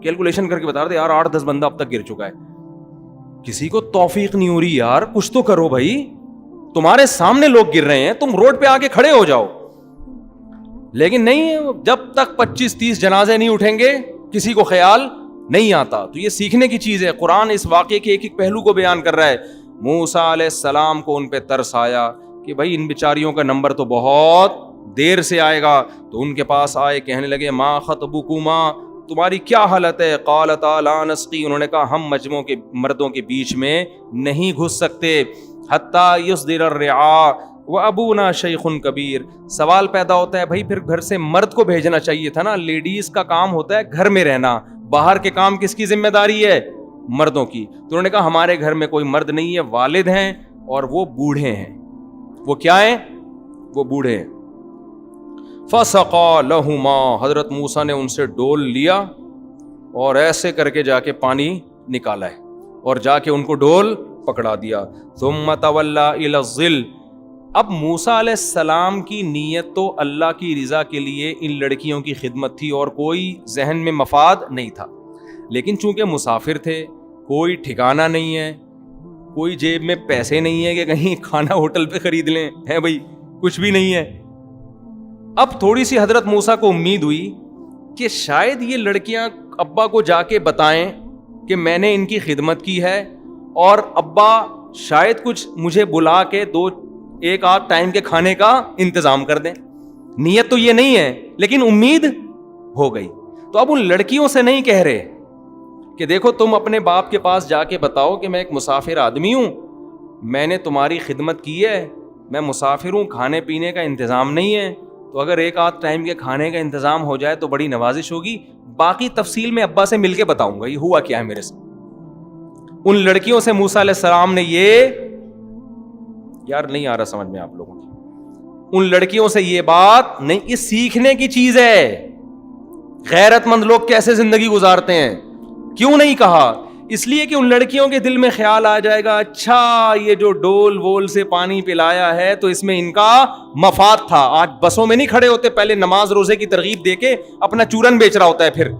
S1: کیلکولیشن کر کے بتا رہے یار 8-10 بندہ اب تک گر چکا ہے. کسی کو توفیق نہیں ہو رہی یار, کچھ تو کرو بھائی, تمہارے سامنے لوگ گر رہے ہیں, تم روڈ پہ آ کے کھڑے ہو جاؤ. لیکن نہیں, جب تک 25-30 جنازے نہیں اٹھیں گے کسی کو خیال نہیں آتا. تو یہ سیکھنے کی چیز ہے. قرآن اس واقعے کے ایک ایک پہلو کو بیان کر رہا ہے. موسیٰ علیہ السلام کو ان پہ ترس آیا کہ بھائی ان بیچاریوں کا نمبر تو بہت دیر سے آئے گا. تو ان کے پاس آئے, کہنے لگے ما خطبکما, تمہاری کیا حالت ہے؟ قالتا لا نسقی, انہوں نے کہا ہم مجموعوں کے مردوں کے بیچ میں نہیں گھس سکتے. حتی یصدر الرعاء وابونا شیخ کبیر. سوال پیدا ہوتا ہے بھائی پھر گھر سے مرد کو بھیجنا چاہیے تھا نا, لیڈیز کا کام ہوتا ہے گھر میں رہنا, باہر کے کام کس کی ذمہ داری ہے؟ مردوں کی. تو انہوں نے کہا ہمارے گھر میں کوئی مرد نہیں ہے, والد ہیں اور وہ بوڑھے ہیں. وہ کیا ہیں؟ وہ بوڑھے ہیں. فسقا لہما, حضرت موسیٰ نے ان سے ڈول لیا اور ایسے کر کے جا کے پانی نکالا ہے اور جا کے ان کو ڈول پکڑا دیا. ثم تولی الی الظل. اب موسیٰ علیہ السلام کی نیت تو اللہ کی رضا کے لیے ان لڑکیوں کی خدمت تھی اور کوئی ذہن میں مفاد نہیں تھا. لیکن چونکہ مسافر تھے, کوئی ٹھکانہ نہیں ہے, کوئی جیب میں پیسے نہیں ہے کہ کہیں کھانا ہوٹل پہ خرید لیں, ہے بھائی کچھ بھی نہیں ہے. اب تھوڑی سی حضرت موسیٰ کو امید ہوئی کہ شاید یہ لڑکیاں ابا کو جا کے بتائیں کہ میں نے ان کی خدمت کی ہے اور ابا شاید کچھ مجھے بلا کے 1-8 ٹائم کے کھانے کا انتظام کر دیں. نیت تو یہ نہیں ہے لیکن امید ہو گئی. تو اب ان لڑکیوں سے نہیں کہہ رہے کہ دیکھو تم اپنے باپ کے پاس جا کے بتاؤ کہ میں ایک مسافر آدمی ہوں, میں نے تمہاری خدمت کی ہے, میں مسافر ہوں, کھانے پینے کا انتظام نہیں ہے, تو اگر 1-8 ٹائم کے کھانے کا انتظام ہو جائے تو بڑی نوازش ہوگی, باقی تفصیل میں ابا سے مل کے بتاؤں گا یہ ہوا کیا ہے میرے سے. ان لڑکیوں سے موسیٰ علیہ السلام نے یہ, یار نہیں آ رہا سمجھ میں آپ لوگوں کی, ان لڑکیوں سے یہ بات نہیں, یہ سیکھنے کی چیز ہے. غیرت مند لوگ کیسے زندگی گزارتے ہیں, کیوں نہیں کہا؟ اس لیے کہ ان لڑکیوں کے دل میں خیال آ جائے گا اچھا یہ جو ڈول وول سے پانی پلایا ہے تو اس میں ان کا مفاد تھا. آج بسوں میں نہیں کھڑے ہوتے, پہلے نماز روزے کی ترغیب دے کے اپنا چورن بیچ رہا ہوتا ہے. پھر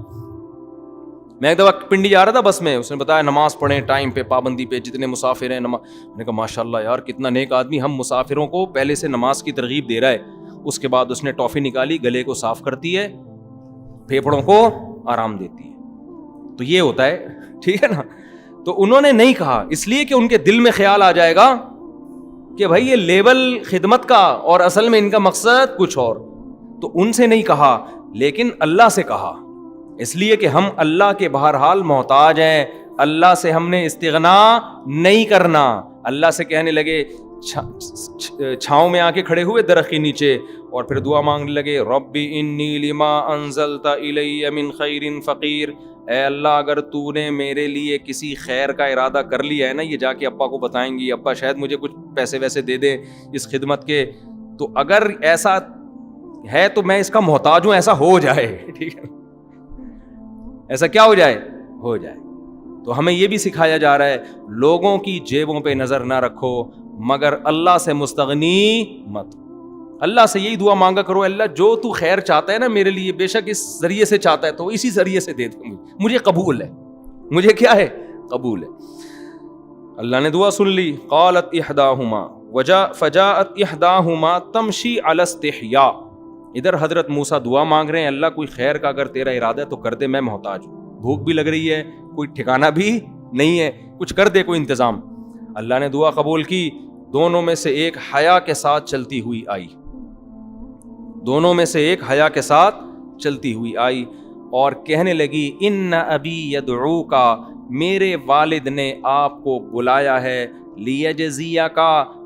S1: میں ایک دفعہ پنڈی جا رہا تھا بس میں, اس نے بتایا نماز پڑھیں ٹائم پہ, پابندی پہ, جتنے مسافر ہیں نماز. میں نے کہا ماشاء اللہ یار کتنا نیک آدمی, ہم مسافروں کو پہلے سے نماز کی ترغیب دے رہا ہے. اس کے بعد اس نے ٹافی نکالی, گلے کو صاف کرتی ہے, پھیپھڑوں کو آرام دیتی ہے. تو یہ ہوتا ہے, ٹھیک ہے نا. تو انہوں نے نہیں کہا اس لیے کہ ان کے دل میں خیال آ جائے گا کہ بھائی یہ لیول خدمت کا اور اصل میں ان کا مقصد کچھ اور. تو ان سے نہیں کہا لیکن اللہ سے کہا, اس لیے کہ ہم اللہ کے بہرحال محتاج ہیں, اللہ سے ہم نے استغنا نہیں کرنا. اللہ سے کہنے لگے, چھاؤں میں آ کے کھڑے ہوئے درخت کے نیچے اور پھر دعا مانگنے لگے, ربی انی لما انزلت الی من خیر فقیر, اے اللہ اگر تو نے میرے لیے کسی خیر کا ارادہ کر لیا ہے نا, یہ جا کے ابا کو بتائیں گی, ابا شاید مجھے کچھ پیسے ویسے دے دیں اس خدمت کے, تو اگر ایسا ہے تو میں اس کا محتاج ہوں, ایسا ہو جائے, ٹھیک ہے, ایسا کیا ہو جائے, ہو جائے. تو ہمیں یہ بھی سکھایا جا رہا ہے لوگوں کی جیبوں پہ نظر نہ رکھو مگر اللہ سے مستغنی مت. اللہ سے یہی دعا مانگا کرو, اللہ جو تو خیر چاہتا ہے نا میرے لیے, بے شک اس ذریعے سے چاہتا ہے تو اسی ذریعے سے دے دے, مجھے قبول ہے, مجھے کیا ہے, قبول ہے. اللہ نے دعا سن لی. قالت احداہما فجاءت احداہما تمشی علی استحیاء. ادھر حضرت موسیٰ دعا مانگ رہے ہیں, اللہ کوئی خیر کا اگر تیرا ارادہ ہے تو کر دے, میں محتاج ہوں, بھوک بھی لگ رہی ہے, کوئی ٹھکانہ بھی نہیں ہے, کچھ کر دے کوئی انتظام. اللہ نے دعا قبول کی. دونوں میں سے ایک حیا کے ساتھ چلتی ہوئی آئی, دونوں میں سے ایک حیا کے ساتھ چلتی ہوئی آئی اور کہنے لگی, ان ابی یدعوکا, میرے والد نے آپ کو بلایا ہے, لیجزیک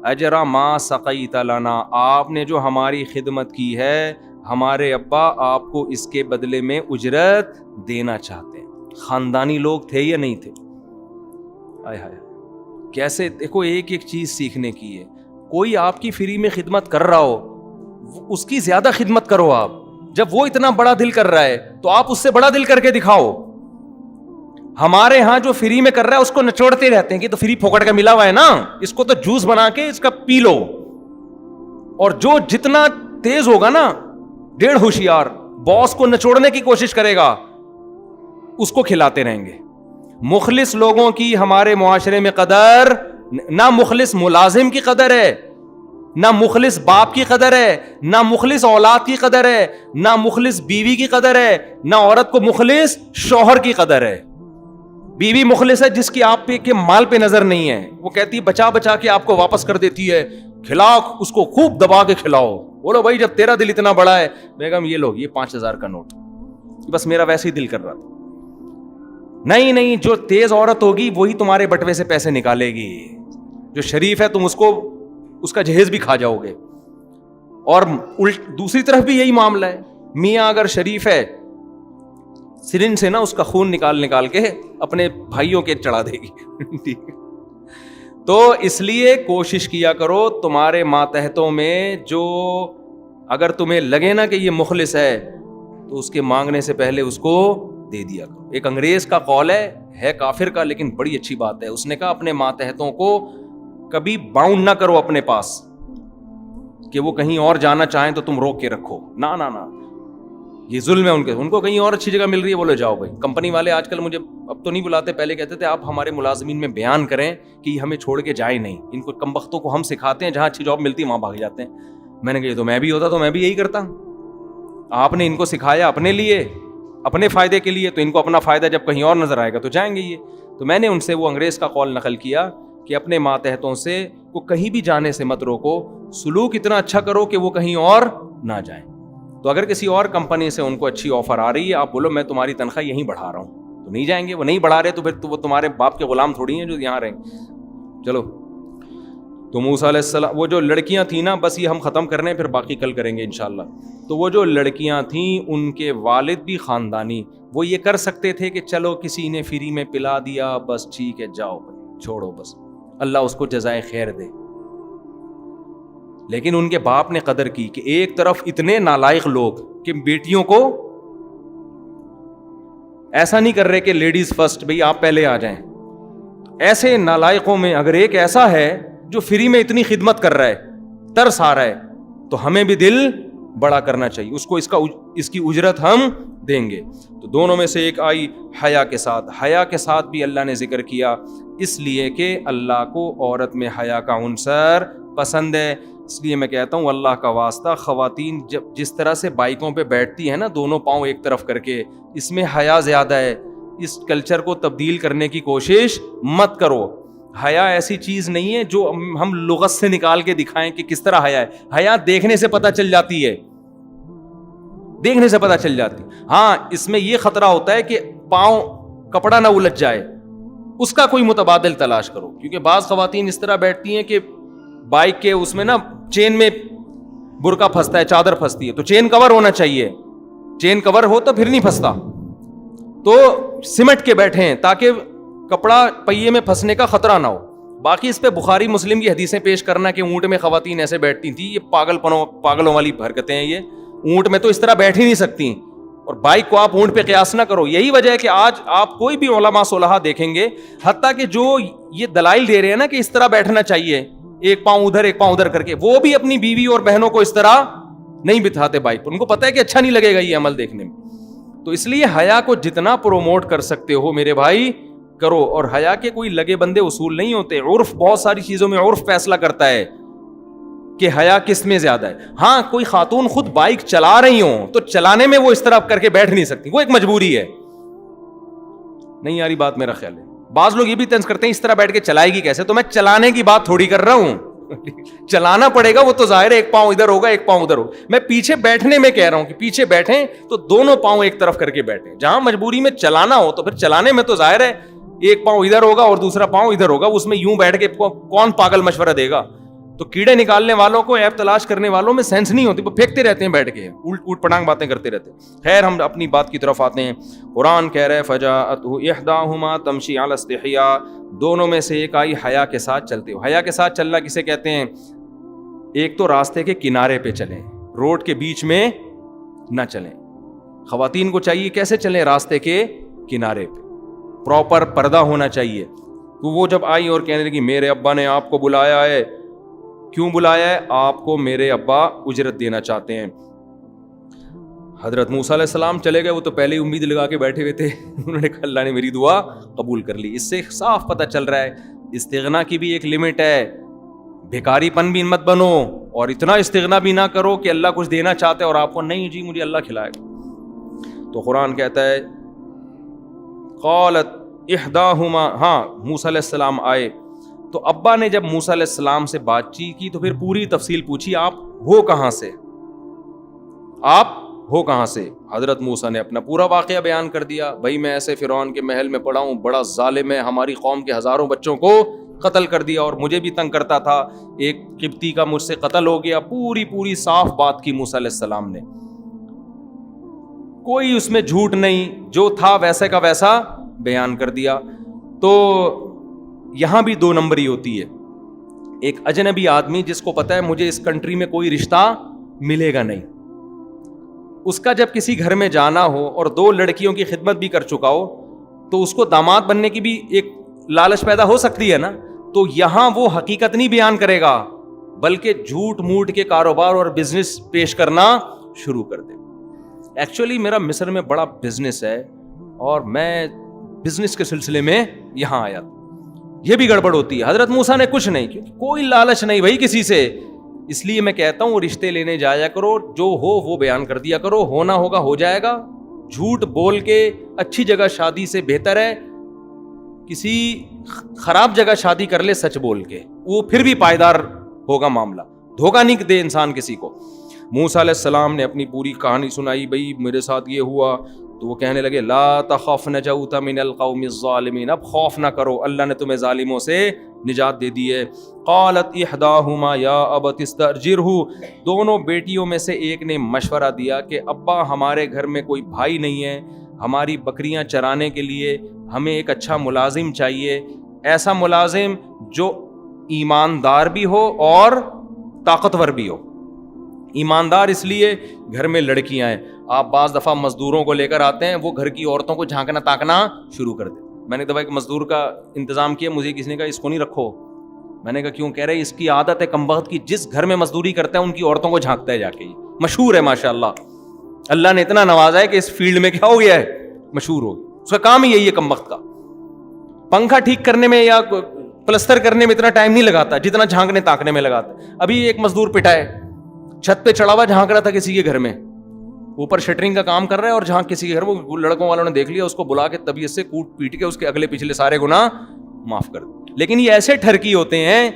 S1: اجر ما سقیت لنا, آپ نے جو ہماری خدمت کی ہے ہمارے ابا آپ کو اس کے بدلے میں اجرت دینا چاہتے ہیں. خاندانی لوگ تھے یا نہیں تھے؟ آئے ہائے, کیسے دیکھو ایک ایک چیز سیکھنے کی ہے. کوئی آپ کی فری میں خدمت کر رہا ہو, اس کی زیادہ خدمت کرو آپ. جب وہ اتنا بڑا دل کر رہا ہے تو آپ اس سے بڑا دل کر کے دکھاؤ. ہمارے ہاں جو فری میں کر رہا ہے اس کو نچوڑتے رہتے ہیں کہ تو فری پھوکٹ کا ملا ہوا ہے نا, اس کو تو جوس بنا کے اس کا پی لو. اور جو جتنا تیز ہوگا نا, ڈیڑھ ہوشیار, باس کو نچوڑنے کی کوشش کرے گا, اس کو کھلاتے رہیں گے. مخلص لوگوں کی ہمارے معاشرے میں قدر, نہ مخلص ملازم کی قدر ہے, نہ مخلص باپ کی قدر ہے, نہ مخلص اولاد کی قدر ہے, نہ مخلص بیوی کی قدر ہے, نہ عورت کو مخلص شوہر کی قدر ہے. بیوی مخلص ہے جس کی آپ کے مال پہ نظر نہیں ہے, وہ کہتی ہے بچا بچا کے آپ کو واپس کر دیتی ہے, کھلاؤ اس کو, خوب دبا کے کھلاؤ. بولو بھائی جب تیرا دل اتنا بڑا ہے, بیگم یہ لو, یہ 5,000 کا نوٹ, بس میرا ویسے ہی دل کر رہا تھا. نہیں, جو تیز عورت ہوگی وہی تمہارے بٹوے سے پیسے نکالے گی. جو شریف ہے تم اس کا جہیز بھی کھا جاؤ گے. اور دوسری طرف بھی یہی معاملہ ہے, میاں اگر شریف ہے, سرنج سے نا اس کا خون نکال کے اپنے بھائیوں کے چڑھا دے گی. تو اس لیے کوشش کیا کرو تمہارے ماتحتوں میں جو, اگر تمہیں لگے نا کہ یہ مخلص ہے تو اس کے مانگنے سے پہلے اس کو دے دیا کرو. ایک انگریز کا قول ہے کافر کا, لیکن بڑی اچھی بات ہے. اس نے کہا اپنے ماتحتوں کو کبھی باؤنڈ نہ کرو اپنے پاس, کہ وہ کہیں اور جانا چاہیں تو تم روک کے رکھو. نہ, یہ ظلم ہے ان کو کہیں اور اچھی جگہ مل رہی ہے, بولے جاؤ بھائی. کمپنی والے آج کل مجھے اب تو نہیں بلاتے, پہلے کہتے تھے آپ ہمارے ملازمین میں بیان کریں کہ یہ ہمیں چھوڑ کے جائیں نہیں. ان کو کمبختوں کو ہم سکھاتے ہیں, جہاں اچھی جاب ملتی ہے وہاں بھاگ جاتے ہیں. میں نے کہا یہ تو میں بھی ہوتا تو میں بھی یہی کرتا. آپ نے ان کو سکھایا اپنے لیے, اپنے فائدے کے لیے, تو ان کو اپنا فائدہ جب کہیں اور نظر آئے گا تو جائیں گے یہ. تو میں نے ان سے وہ انگریز کا قول نقل کیا کہ اپنے ماتحتوں سے کو کہیں بھی جانے سے مت روکو, سلوک اتنا اچھا کرو کہ وہ کہیں اور نہ جائیں. تو اگر کسی اور کمپنی سے ان کو اچھی آفر آ رہی ہے, آپ بولو میں تمہاری تنخواہ یہیں بڑھا رہا ہوں, تو نہیں جائیں گے. وہ نہیں بڑھا رہے تو پھر وہ تمہارے باپ کے غلام تھوڑی ہیں جو یہاں رہیں گے. چلو, تو موسیٰ علیہ السلام, وہ جو لڑکیاں تھیں نا, بس یہ ہم ختم کرنے ہیں, پھر باقی کل کریں گے انشاءاللہ. تو وہ جو لڑکیاں تھیں ان کے والد بھی خاندانی, وہ یہ کر سکتے تھے کہ چلو کسی نے فری میں پلا دیا, بس ٹھیک ہے جاؤ چھوڑو, بس اللہ اس کو جزائے خیر دے. لیکن ان کے باپ نے قدر کی کہ ایک طرف اتنے نالائق لوگ کہ بیٹیوں کو ایسا نہیں کر رہے کہ لیڈیز فرسٹ, بھئی آپ پہلے آ جائیں. ایسے نالائقوں میں اگر ایک ایسا ہے جو فری میں اتنی خدمت کر رہا ہے, ترس آ رہا ہے, تو ہمیں بھی دل بڑا کرنا چاہیے, اس کو اس کی اجرت ہم دیں گے. تو دونوں میں سے ایک آئی حیا کے ساتھ. حیا کے ساتھ بھی اللہ نے ذکر کیا اس لیے کہ اللہ کو عورت میں حیا کا عنصر پسند ہے. اس لیے میں کہتا ہوں اللہ کا واسطہ, خواتین جس طرح سے بائکوں پہ بیٹھتی ہیں نا دونوں پاؤں ایک طرف کر کے, اس میں حیا زیادہ ہے. اس کلچر کو تبدیل کرنے کی کوشش مت کرو. حیا ایسی چیز نہیں ہے جو ہم لغت سے نکال کے دکھائیں کہ کس طرح حیا ہے. حیا دیکھنے سے پتہ چل جاتی ہے, دیکھنے سے پتہ چل جاتی. ہاں اس میں یہ خطرہ ہوتا ہے کہ پاؤں کپڑا نہ الجھ جائے, اس کا کوئی متبادل تلاش کرو. کیونکہ بعض خواتین اس طرح بیٹھتی ہیں کہ بائک کے اس میں نا چین میں برقع پھنستا ہے, چادر پھنستی ہے, تو چین کور ہونا چاہیے. چین کور ہو تو پھر نہیں پھنستا. تو سمٹ کے بیٹھیں تاکہ کپڑا پہیے میں پھنسنے کا خطرہ نہ ہو. باقی اس پہ بخاری مسلم کی حدیثیں پیش کرنا کہ اونٹ میں خواتین ایسے بیٹھتی تھیں, یہ پاگلوں والی حرکتیں ہیں. یہ اونٹ میں تو اس طرح بیٹھ ہی نہیں سکتی, اور بائک کو آپ اونٹ پہ قیاس نہ کرو. یہی وجہ ہے کہ آج آپ کوئی بھی علماء صلحاء دیکھیں گے, حتیٰ کہ جو یہ دلائل دے رہے ہیں نا کہ اس طرح بیٹھنا چاہیے, ایک پاؤں ادھر ایک پاؤں ادھر کر کے, وہ بھی اپنی بیوی اور بہنوں کو اس طرح نہیں بٹھاتے بائک پر. ان کو پتہ ہے کہ اچھا نہیں لگے گا یہ عمل دیکھنے میں. تو اس لیے حیا کو جتنا پروموٹ کر سکتے ہو میرے بھائی کرو. اور حیا کے کوئی لگے بندے اصول نہیں ہوتے. عرف, بہت ساری چیزوں میں عرف فیصلہ کرتا ہے کہ حیا کس میں زیادہ ہے. ہاں کوئی خاتون خود بائک چلا رہی ہوں تو چلانے میں وہ اس طرح کر کے بیٹھ نہیں سکتی, وہ ایک مجبوری ہے. نہیں یاری بات میرا خیال ہے. بعض لوگ یہ بھی طنز کرتے ہیں اس طرح بیٹھ کے چلائے گی کیسے, تو میں چلانے کی بات تھوڑی کر رہا ہوں. چلانا پڑے گا, وہ تو ظاہر ہے ایک پاؤں ادھر ہوگا ایک پاؤں ادھر ہوگا. میں پیچھے بیٹھنے میں کہہ رہا ہوں کہ پیچھے بیٹھیں تو دونوں پاؤں ایک طرف کر کے بیٹھیں. جہاں مجبوری میں چلانا ہو تو پھر چلانے میں تو ظاہر ہے ایک پاؤں ادھر ہوگا اور دوسرا پاؤں ادھر ہوگا. اس میں یوں بیٹھ کے کون پاگل مشورہ دے گا. تو کیڑے نکالنے والوں کو, ایپ تلاش کرنے والوں میں سینس نہیں ہوتی, وہ پھینکتے رہتے ہیں بیٹھ کے, اوٹ پٹانگ باتیں کرتے رہتے ہیں. خیر ہم اپنی بات کی طرف آتے ہیں. قرآن کہہ رہے فجاءتہ احداہما تمشی علی استحیاء, دونوں میں سے ایک آئی حیا کے ساتھ چلتے ہو. حیا کے ساتھ چلنا کسے کہتے ہیں؟ ایک تو راستے کے کنارے پہ چلیں, روڈ کے بیچ میں نہ چلیں. خواتین کو چاہیے کیسے چلیں؟ راستے کے کنارے پہ, پراپر پردہ ہونا چاہیے. تو وہ جب آئی اور کہنے لگی میرے ابا نے آپ کو بلایا ہے, کیوں بلایا ہے؟ آپ کو میرے ابا اجرت دینا چاہتے ہیں. حضرت موسیٰ علیہ السلام چلے گئے. وہ تو پہلے ہی امید لگا کے بیٹھے ہوئے تھے. انہوں نے کہا اللہ نے میری دعا قبول کر لی. اس سے صاف پتہ چل رہا ہے استغنا کی بھی ایک لمٹ ہے. بھیکاری پن بھی مت بنو اور اتنا استغنا بھی نہ کرو کہ اللہ کچھ دینا چاہتے اور آپ کو نہیں جی مجھے اللہ کھلائے. تو قرآن کہتا ہے قالت احداہما، ہاں موسیٰ علیہ السلام آئے تو ابا نے جب موسیٰ علیہ السلام سے بات چیت کی تو پھر پوری تفصیل پوچھی آپ ہو کہاں سے، آپ ہو کہاں سے. حضرت موسیٰ نے اپنا پورا واقعہ بیان کر دیا. بھائی میں ایسے فرعون کے محل میں پڑا ہوں، بڑا ظالم ہے، ہماری قوم کے ہزاروں بچوں کو قتل کر دیا اور مجھے بھی تنگ کرتا تھا، ایک قبطی کا مجھ سے قتل ہو گیا. پوری صاف بات کی موسیٰ علیہ السلام نے، کوئی اس میں جھوٹ نہیں، جو تھا ویسے کا ویسا بیان کر دیا. تو یہاں بھی 2 نمبری ہوتی ہے. ایک اجنبی آدمی جس کو پتا ہے مجھے اس کنٹری میں کوئی رشتہ ملے گا نہیں، اس کا جب کسی گھر میں جانا ہو اور 2 لڑکیوں کی خدمت بھی کر چکا ہو تو اس کو داماد بننے کی بھی ایک لالچ پیدا ہو سکتی ہے نا. تو یہاں وہ حقیقت نہیں بیان کرے گا بلکہ جھوٹ موٹ کے کاروبار اور بزنس پیش کرنا شروع کر دے. ایکچولی میرا مصر میں بڑا بزنس ہے اور میں بزنس کے سلسلے میں یہاں آیا. یہ بھی گڑبڑ ہوتی ہے. حضرت موسیٰ نے کچھ نہیں، کیونکہ کوئی لالچ نہیں بھائی کسی سے. اس لیے میں کہتا ہوں رشتے لینے جایا کرو، جو ہو وہ بیان کر دیا کرو، ہونا ہوگا ہو جائے گا. جھوٹ بول کے اچھی جگہ شادی سے بہتر ہے کسی خراب جگہ شادی کر لے سچ بول کے، وہ پھر بھی پائیدار ہوگا معاملہ. دھوکہ نہیں دے انسان کسی کو. موسیٰ علیہ السلام نے اپنی پوری کہانی سنائی. بھئی میرے ساتھ یہ ہوا. تو وہ کہنے لگے لا تخف نجوت من القوم الظالمین، اب خوف نہ کرو، اللہ نے تمہیں ظالموں سے نجات دے دی ہے. قالت احداہما یا ابت استاجرہ، دونوں بیٹیوں میں سے ایک نے مشورہ دیا کہ ابا ہمارے گھر میں کوئی بھائی نہیں ہے، ہماری بکریاں چرانے کے لیے ہمیں ایک اچھا ملازم چاہیے، ایسا ملازم جو ایماندار بھی ہو اور طاقتور بھی ہو. ایماندار اس لیے گھر میں لڑکیاں ہیں. آپ بعض دفعہ مزدوروں کو لے کر آتے ہیں، وہ گھر کی عورتوں کو جھانکنا تاکنا شروع کر دیں. میں نے دفعہ ایک مزدور کا انتظام کیا، مجھے کسی نے کہا اس کو نہیں رکھو. میں نے کہا کیوں؟ کہہ رہے اس کی عادت ہے کمبخت کی، جس گھر میں مزدوری کرتا ہے ان کی عورتوں کو جھانکتا ہے جا کے. مشہور ہے ماشاءاللہ، اللہ نے اتنا نوازا ہے کہ اس فیلڈ میں کیا ہو گیا ہے، مشہور ہو گیا. اس کا کام ہی یہی ہے کمبخت کا. پنکھا ٹھیک کرنے میں یا پلستر کرنے میں اتنا ٹائم نہیں لگاتا جتنا جھانکنے تاکنے میں لگاتا. ابھی ایک مزدور پٹا ہے، چھت پہ چڑھا ہوا جھانک رہا تھا کسی کے گھر میں، اوپر شٹرنگ کا کام کر رہا ہے اور جہاں کسی کے گھر میں لڑکوں والوں نے دیکھ لیا، اس کو بلا کے طبیعت سے کوٹ پیٹ کے اس کے اگلے پچھلے سارے گناہ معاف کر دے. لیکن یہ ایسے ٹھرکی ہوتے ہیں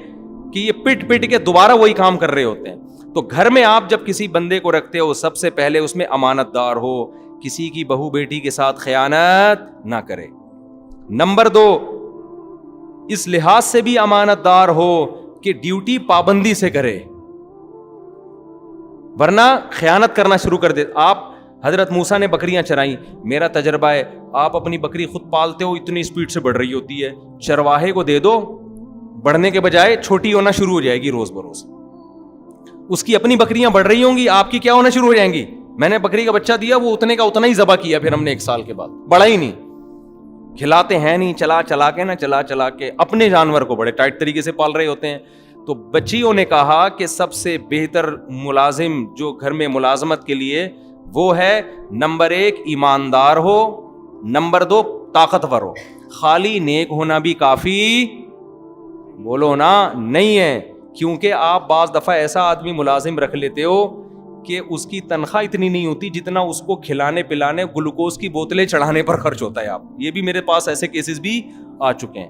S1: کہ یہ پٹ پٹ کے دوبارہ وہی کام کر رہے ہوتے ہیں. تو گھر میں آپ جب کسی بندے کو رکھتے ہو سب سے پہلے اس میں امانت دار ہو، کسی کی بہو بیٹی کے ساتھ خیانت نہ کرے. نمبر 2 اس لحاظ سے بھی امانت دار ہو کہ ڈیوٹی پابندی سے کرے، ورنہ خیانت کرنا شروع کر دے. آپ حضرت موسیٰ نے بکریاں چرائیں، میرا تجربہ ہے آپ اپنی بکری خود پالتے ہو اتنی اسپیڈ سے بڑھ رہی ہوتی ہے، چرواہے کو دے دو، بڑھنے کے بجائے چھوٹی ہونا شروع ہو جائے گی روز بروز. اس کی اپنی بکریاں بڑھ رہی ہوں گی، آپ کی کیا ہونا شروع ہو جائیں گی. میں نے بکری کا بچہ دیا، وہ اتنے کا اتنا ہی ذبح کیا، پھر ہم نے 1 سال کے بعد بڑا ہی نہیں. کھلاتے ہیں نہیں، چلا کے اپنے جانور کو بڑے ٹائٹ طریقے سے پال رہے ہوتے ہیں. تو بچیوں نے کہا کہ سب سے بہتر ملازم جو گھر میں ملازمت کے لیے وہ ہے نمبر 1 ایماندار ہو، نمبر 2 طاقتور ہو. خالی نیک ہونا بھی کافی بولو نا نہیں ہے، کیونکہ آپ بعض دفعہ ایسا آدمی ملازم رکھ لیتے ہو کہ اس کی تنخواہ اتنی نہیں ہوتی جتنا اس کو کھلانے پلانے گلوکوز کی بوتلیں چڑھانے پر خرچ ہوتا ہے. آپ یہ بھی میرے پاس ایسے کیسز بھی آ چکے ہیں.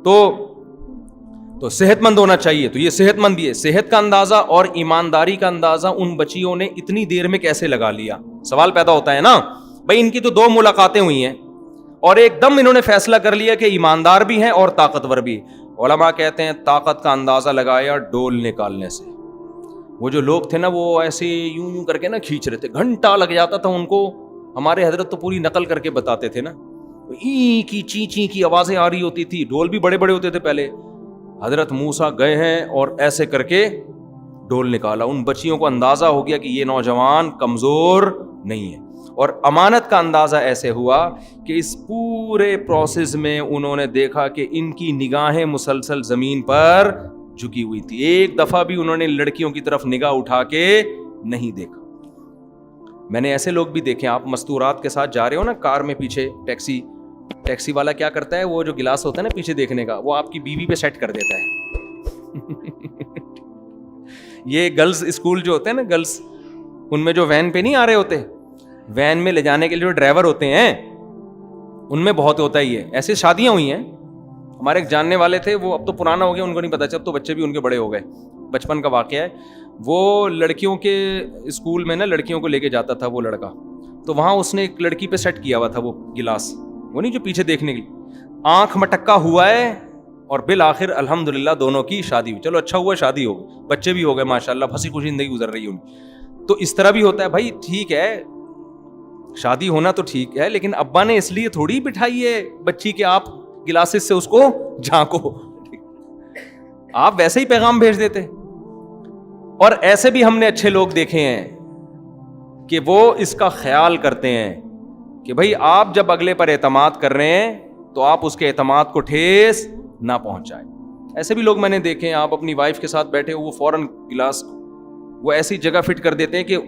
S1: تو صحت مند ہونا چاہیے. تو یہ صحت مند بھی ہے. صحت کا اندازہ اور ایمانداری کا اندازہ ان بچیوں نے اتنی دیر میں کیسے لگا لیا؟ سوال پیدا ہوتا ہے نا بھائی. ان کی تو 2 ملاقاتیں ہوئی ہیں اور ایک دم انہوں نے فیصلہ کر لیا کہ ایماندار بھی ہیں اور طاقتور بھی. علماء کہتے ہیں طاقت کا اندازہ لگایا ڈول نکالنے سے. وہ جو لوگ تھے نا وہ ایسے یوں کر کے نا کھینچ رہے تھے، گھنٹہ لگ جاتا تھا ان کو. ہمارے حضرت تو پوری نقل کر کے بتاتے تھے نا، ای کی چی چی کی آوازیں آ رہی ہوتی تھی. ڈول بھی بڑے بڑے ہوتے تھے پہلے. حضرت موسیٰ گئے ہیں اور ایسے کر کے ڈول نکالا. ان بچیوں کو اندازہ ہو گیا کہ یہ نوجوان کمزور نہیں ہے. اور امانت کا اندازہ ایسے ہوا کہ اس پورے پروسیس میں انہوں نے دیکھا کہ ان کی نگاہیں مسلسل زمین پر جھکی ہوئی تھی. ایک دفعہ بھی انہوں نے لڑکیوں کی طرف نگاہ اٹھا کے نہیں دیکھا. میں نے ایسے لوگ بھی دیکھے, آپ مستورات کے ساتھ جا رہے ہو نا کار میں, پیچھے ٹیکسی والا کیا کرتا ہے, وہ جو گلاس ہوتا ہے نا پیچھے دیکھنے کا, وہ آپ کی بیوی پہ سیٹ کر دیتا ہے. یہ گرلز اسکول جو ہوتے ہیں نا, گرلز, ان میں جو وین پہ نہیں آ رہے ہوتے, وین میں لے جانے کے لیے جو ڈرائیور ہوتے ہیں, ان میں بہت ہوتا ہی ہے. ایسے شادیاں ہوئی ہیں, ہمارے ایک جاننے والے تھے, وہ اب تو پرانا ہو گیا, ان کو نہیں پتا چل, تو بچے بھی ان کے بڑے ہو گئے, بچپن کا واقعہ ہے. وہ لڑکیوں کے اسکول میں نا لڑکیوں کو لے کے جاتا تھا وہ لڑکا, تو وہاں اس نے ایک لڑکی پہ سیٹ کیا ہوا تھا وہ گلاس, وہ نہیں جو پیچھے دیکھنے کی, آنکھ مٹکا ہوا ہے, اور بالآخر الحمدللہ دونوں کی شادی ہوئی. چلو اچھا ہوا شادی ہو گئی, بچے بھی ہو گئے ماشاءاللہ, ہنسی خوشی زندگی گزر رہی ہے ان کی. تو اس طرح بھی ہوتا ہے بھائی, ٹھیک ہے شادی ہونا تو ٹھیک ہے, لیکن ابا نے اس لیے تھوڑی بٹھائی ہے بچی کے آپ گلاسز سے اس کو جھانکو, آپ ویسے ہی پیغام بھیج دیتے. اور ایسے بھی ہم نے اچھے لوگ دیکھے ہیں کہ وہ اس کا خیال کرتے ہیں کہ بھائی آپ جب اگلے پر اعتماد کر رہے ہیں تو آپ اس کے اعتماد کو ٹھیس نہ پہنچائیں. ایسے بھی لوگ میں نے دیکھے ہیں, آپ اپنی وائف کے ساتھ بیٹھے ہو, وہ فوراً گلاس وہ ایسی جگہ فٹ کر دیتے ہیں کہ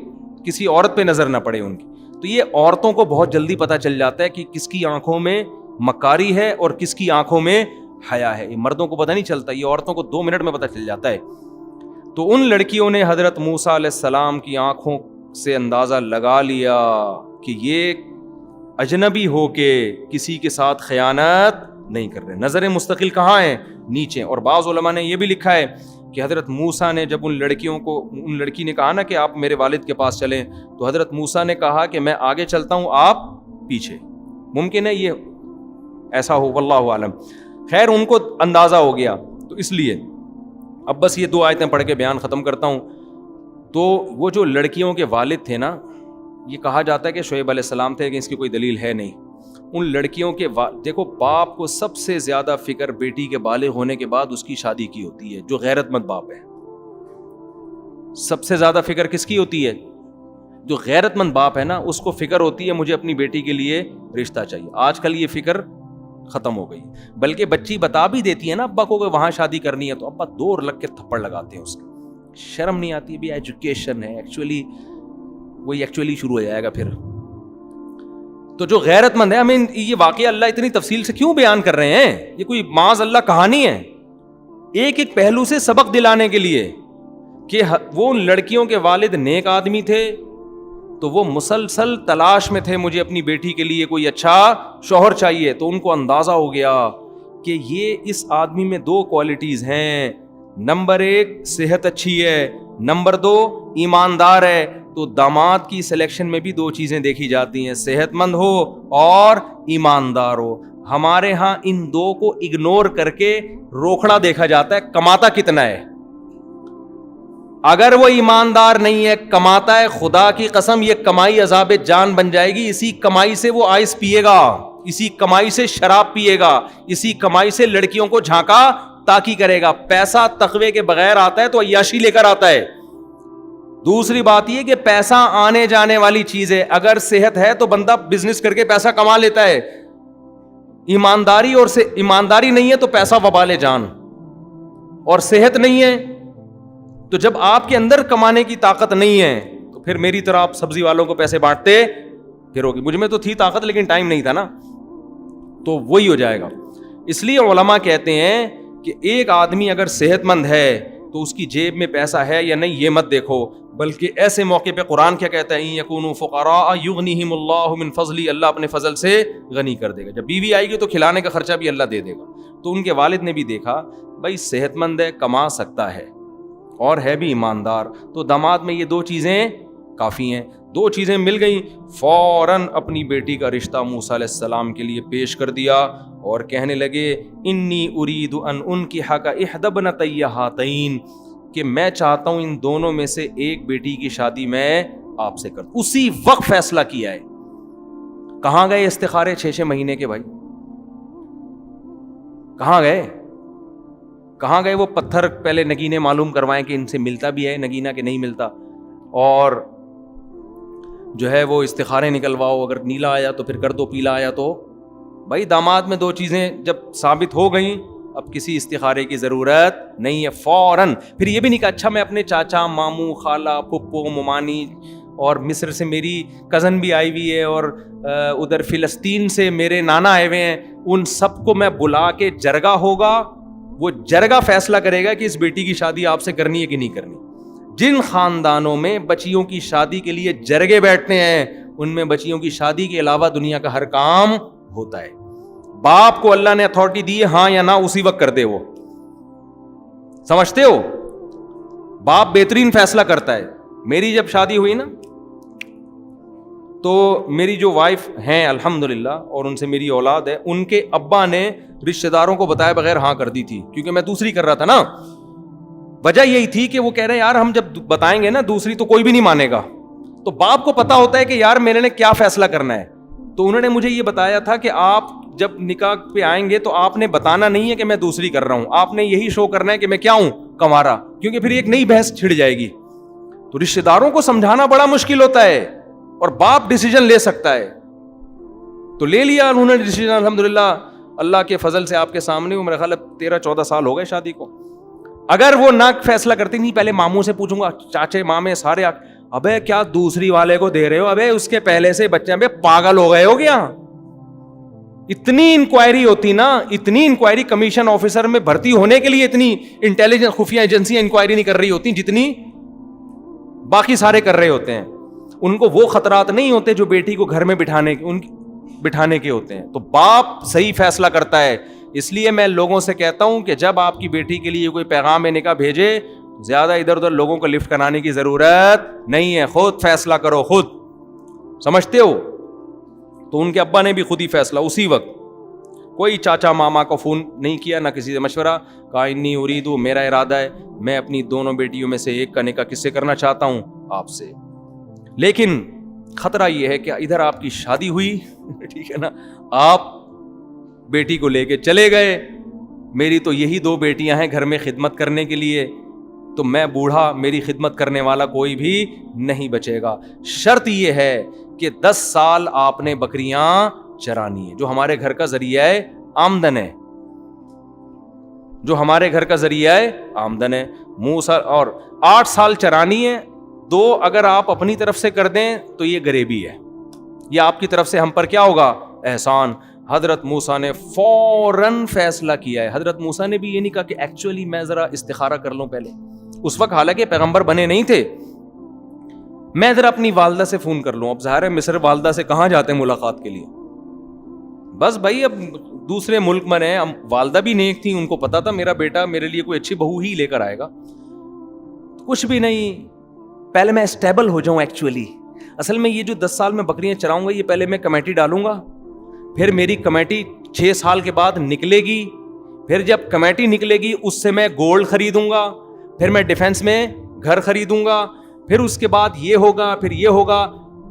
S1: کسی عورت پہ نظر نہ پڑے ان کی. تو یہ عورتوں کو بہت جلدی پتہ چل جاتا ہے کہ کس کی آنکھوں میں مکاری ہے اور کس کی آنکھوں میں حیا ہے. یہ مردوں کو پتہ نہیں چلتا, یہ عورتوں کو 2 منٹ میں پتہ چل جاتا ہے. تو ان لڑکیوں نے حضرت موسیٰ علیہ السلام کی آنکھوں سے اندازہ لگا لیا کہ یہ اجنبی ہو کے کسی کے ساتھ خیانت نہیں کر رہے. نظر مستقل کہاں ہیں؟ نیچے. اور بعض علماء نے یہ بھی لکھا ہے کہ حضرت موسیٰ نے جب ان لڑکی نے کہا نا کہ آپ میرے والد کے پاس چلیں, تو حضرت موسیٰ نے کہا کہ میں آگے چلتا ہوں, آپ پیچھے. ممکن ہے یہ ایسا ہو, واللہ عالم. خیر, ان کو اندازہ ہو گیا, تو اس لیے اب بس یہ 2 آیتیں پڑھ کے بیان ختم کرتا ہوں. تو وہ جو لڑکیوں کے والد تھے نا, یہ کہا جاتا ہے کہ شعیب علیہ السلام تھے, کہ اس کی کوئی دلیل ہے نہیں. ان لڑکیوں کے دیکھو, باپ کو سب سے زیادہ فکر بیٹی کے بالغ ہونے کے بعد اس کی شادی کی ہوتی ہے, جو غیرت مند باپ ہے. سب سے زیادہ فکر کس کی ہوتی ہے؟ جو غیرت مند باپ ہے نا, اس کو فکر ہوتی ہے مجھے اپنی بیٹی کے لیے رشتہ چاہیے. آج کل یہ فکر ختم ہو گئی, بلکہ بچی بتا بھی دیتی ہے نا ابا کو کہ وہاں شادی کرنی ہے, تو ابا دور لگ کے تھپڑ لگاتے ہیں اس کے. شرم نہیں آتی بھی, ایجوکیشن ہے ایکچولی, وہی ایکچولی شروع ہو جائے گا پھر. تو جو غیرت مند ہے, ہمیں یہ واقعہ اللہ اتنی تفصیل سے کیوں بیان کر رہے ہیں؟ یہ کوئی معاذ اللہ کہانی ہے, ایک ایک پہلو سے سبق دلانے کے لیے کہ وہ لڑکیوں کے والد نیک آدمی تھے, تو وہ مسلسل تلاش میں تھے, مجھے اپنی بیٹی کے لیے کوئی اچھا شوہر چاہیے. تو ان کو اندازہ ہو گیا کہ یہ اس آدمی میں 2 کوالٹیز ہیں, نمبر 1 صحت اچھی ہے, نمبر 2 ایماندار ہے. تو داماد کی سلیکشن میں بھی 2 چیزیں دیکھی جاتی ہیں, صحت مند ہو اور ایماندار ہو. ہمارے ہاں ان 2 کو اگنور کر کے روکھڑا دیکھا جاتا ہے, کماتا کتنا ہے. اگر وہ ایماندار نہیں ہے, کماتا ہے, خدا کی قسم یہ کمائی عذاب جان بن جائے گی. اسی کمائی سے وہ آئس پیے گا, اسی کمائی سے شراب پیے گا, اسی کمائی سے لڑکیوں کو جھانکا تاکی کرے گا. پیسہ تقوی کے بغیر آتا ہے تو عیاشی لے کر آتا ہے. دوسری بات یہ کہ پیسہ آنے جانے والی چیز ہے. اگر صحت ہے تو بندہ بزنس کر کے پیسہ کما لیتا ہے, ایمانداری نہیں ہے تو پیسہ وبال جان, اور صحت نہیں ہے تو جب آپ کے اندر کمانے کی طاقت نہیں ہے تو پھر میری طرح آپ سبزی والوں کو پیسے بانٹتے پھر ہوگی. مجھ میں تو تھی طاقت لیکن ٹائم نہیں تھا نا, تو وہی ہو جائے گا. اس لیے علماء کہتے ہیں کہ ایک آدمی اگر صحت مند ہے تو اس کی جیب میں پیسہ ہے یا نہیں یہ مت دیکھو, بلکہ ایسے موقع پہ قرآن کیا کہتا ہے, ان یکونوا فقراء یغنیہم اللہ من فضلہ, اللہ اپنے فضل سے غنی کر دے گا. جب بیوی آئے گی تو کھلانے کا خرچہ بھی اللہ دے دے گا. تو ان کے والد نے بھی دیکھا بھائی صحت مند ہے, کما سکتا ہے اور ہے بھی ایماندار, تو داماد میں یہ 2 چیزیں کافی ہیں. 2 چیزیں مل گئیں, فوراً اپنی بیٹی کا رشتہ موسیٰ علیہ السلام کے لیے پیش کر دیا اور کہنے لگے انی ارید ان انکحک احدی ابنتی ہاتین, کہ میں چاہتا ہوں ان دونوں میں سے ایک بیٹی کی شادی میں آپ سے کر. اسی وقت فیصلہ کیا ہے. کہاں گئے استخارے 6 مہینے کے بھائی, کہاں گئے وہ پتھر پہلے نگینے معلوم کروائیں کہ ان سے ملتا بھی ہے نگینہ کہ نہیں ملتا, اور جو ہے وہ استخارے نکلواؤ, اگر نیلا آیا تو پھر کر دو, پیلا آیا تو. بھائی داماد میں 2 چیزیں جب ثابت ہو گئیں اب کسی استخارے کی ضرورت نہیں ہے, فوراً. پھر یہ بھی نہیں کہا اچھا میں اپنے چاچا, ماموں, خالہ, پھپھو, ممانی اور مصر سے میری کزن بھی آئی ہوئی ہے اور ادھر فلسطین سے میرے نانا آئے ہوئے ہیں, ان سب کو میں بلا کے جرگہ ہوگا, وہ جرگہ فیصلہ کرے گا کہ اس بیٹی کی شادی آپ سے کرنی ہے کہ نہیں کرنی. جن خاندانوں میں بچیوں کی شادی کے لیے جرگے بیٹھتے ہیں ان میں بچیوں کی شادی کے علاوہ دنیا کا ہر کام ہوتا ہے. باپ کو اللہ نے اتھارٹی دی ہے, ہاں یا نہ اسی وقت کر دے. وہ سمجھتے ہو, باپ بہترین فیصلہ کرتا ہے. میری جب شادی ہوئی نا تو میری جو وائف ہیں الحمدللہ اور ان سے میری اولاد ہے, ان کے ابا نے رشتہ داروں کو بتائے بغیر ہاں کر دی تھی, کیونکہ میں دوسری کر رہا تھا نا. وجہ یہی تھی کہ وہ کہہ رہے یار ہم جب بتائیں گے نا دوسری تو کوئی بھی نہیں مانے گا. تو باپ کو پتا ہوتا ہے کہ یار میرے نے کیا فیصلہ کرنا ہے. تو انہوں نے مجھے یہ بتایا تھا کہ آپ جب نکاح پہ آئیں گے تو آپ نے بتانا نہیں ہے کہ میں دوسری کر رہا ہوں, آپ نے یہی شو کرنا ہے کہ میں کیا ہوں, کنوارا, کیونکہ پھر ایک نئی بحث چھڑ جائے گی. تو رشتہ داروں کو سمجھانا بڑا مشکل ہوتا ہے اور باپ ڈیسیجن لے سکتا ہے. تو لے لیا انہوں نے ڈیسیجن الحمدللہ, اللہ کے فضل سے آپ کے سامنے. میرا خیال ہے 13-14 سال ہو گئے شادی کو. اگر وہ نہ فیصلہ کرتی نہیں, پہلے ماموں سے پوچھوں گا, چاچے مامے سارے, ابے کیا دوسری والے کو دے رہے ہو, ابے اس کے پہلے سے بچے, ابے پاگل ہو گئے ہو کیا. اتنی انکوائری ہوتی نا, اتنی انکوائری کمیشن آفیسر میں بھرتی ہونے کے لیے اتنی انٹیلیجنس خفیہ ایجنسیاں انکوائری نہیں کر رہی ہوتی جتنی باقی سارے کر رہے ہوتے ہیں. ان کو وہ خطرات نہیں ہوتے جو بیٹی کو گھر میں بٹھانے کے ہوتے ہیں. تو باپ صحیح فیصلہ کرتا ہے. اس لیے میں لوگوں سے کہتا ہوں کہ جب آپ کی بیٹی کے لیے کوئی پیغام نکاح بھیجے, زیادہ ادھر ادھر لوگوں کو لفٹ کرانے کی ضرورت نہیں ہے, خود فیصلہ کرو خود. سمجھتے ہو؟ تو ان کے ابا نے بھی خود ہی فیصلہ اسی وقت, کوئی چاچا ماما کو فون نہیں کیا, نہ کسی سے مشورہ, کہا انی اریدو, میرا ارادہ ہے میں اپنی دونوں بیٹیوں میں سے ایک کا نکاح کس سے کرنا چاہتا ہوں, آپ سے. لیکن خطرہ یہ ہے کہ ادھر آپ کی شادی ہوئی ٹھیک ہے نا, آپ بیٹی کو لے کے چلے گئے, میری تو یہی 2 بیٹیاں ہیں گھر میں خدمت کرنے کے لیے, تو میں بوڑھا, میری خدمت کرنے والا کوئی بھی نہیں بچے گا. شرط یہ ہے کہ 10 سال آپ نے بکریاں چرانی ہے, جو ہمارے گھر کا ذریعہ آمدن ہے, جو ہمارے گھر کا ذریعہ آمدن ہے. اور 8 سال چرانی ہے. 2 اگر آپ اپنی طرف سے کر دیں تو یہ غریبی ہے, یہ آپ کی طرف سے ہم پر کیا ہوگا, احسان. حضرت موسیٰ نے فوراً فیصلہ کیا ہے. حضرت موسیٰ نے بھی یہ نہیں کہا کہ ایکچولی میں ذرا استخارہ کر لوں پہلے, اس وقت حالانکہ پیغمبر بنے نہیں تھے, میں ذرا اپنی والدہ سے فون کر لوں. اب ظاہر ہے مصر والدہ سے کہاں جاتے ہیں ملاقات کے لیے, بس بھائی اب دوسرے ملک میں رہے, والدہ بھی نیک تھی, ان کو پتا تھا میرا بیٹا میرے لیے کوئی اچھی بہو ہی لے کر آئے گا. کچھ بھی نہیں, پہلے میں اسٹیبل ہو جاؤں. ایکچولی اصل میں یہ جو 10 سال میں بکریاں چراؤں گا, یہ پہلے میں کمیٹی ڈالوں گا, پھر میری کمیٹی 6 سال کے بعد نکلے گی, پھر جب کمیٹی نکلے گی اس سے میں گولڈ خریدوں گا, پھر میں ڈیفنس میں گھر خریدوں گا, پھر اس کے بعد یہ ہوگا, پھر یہ ہوگا,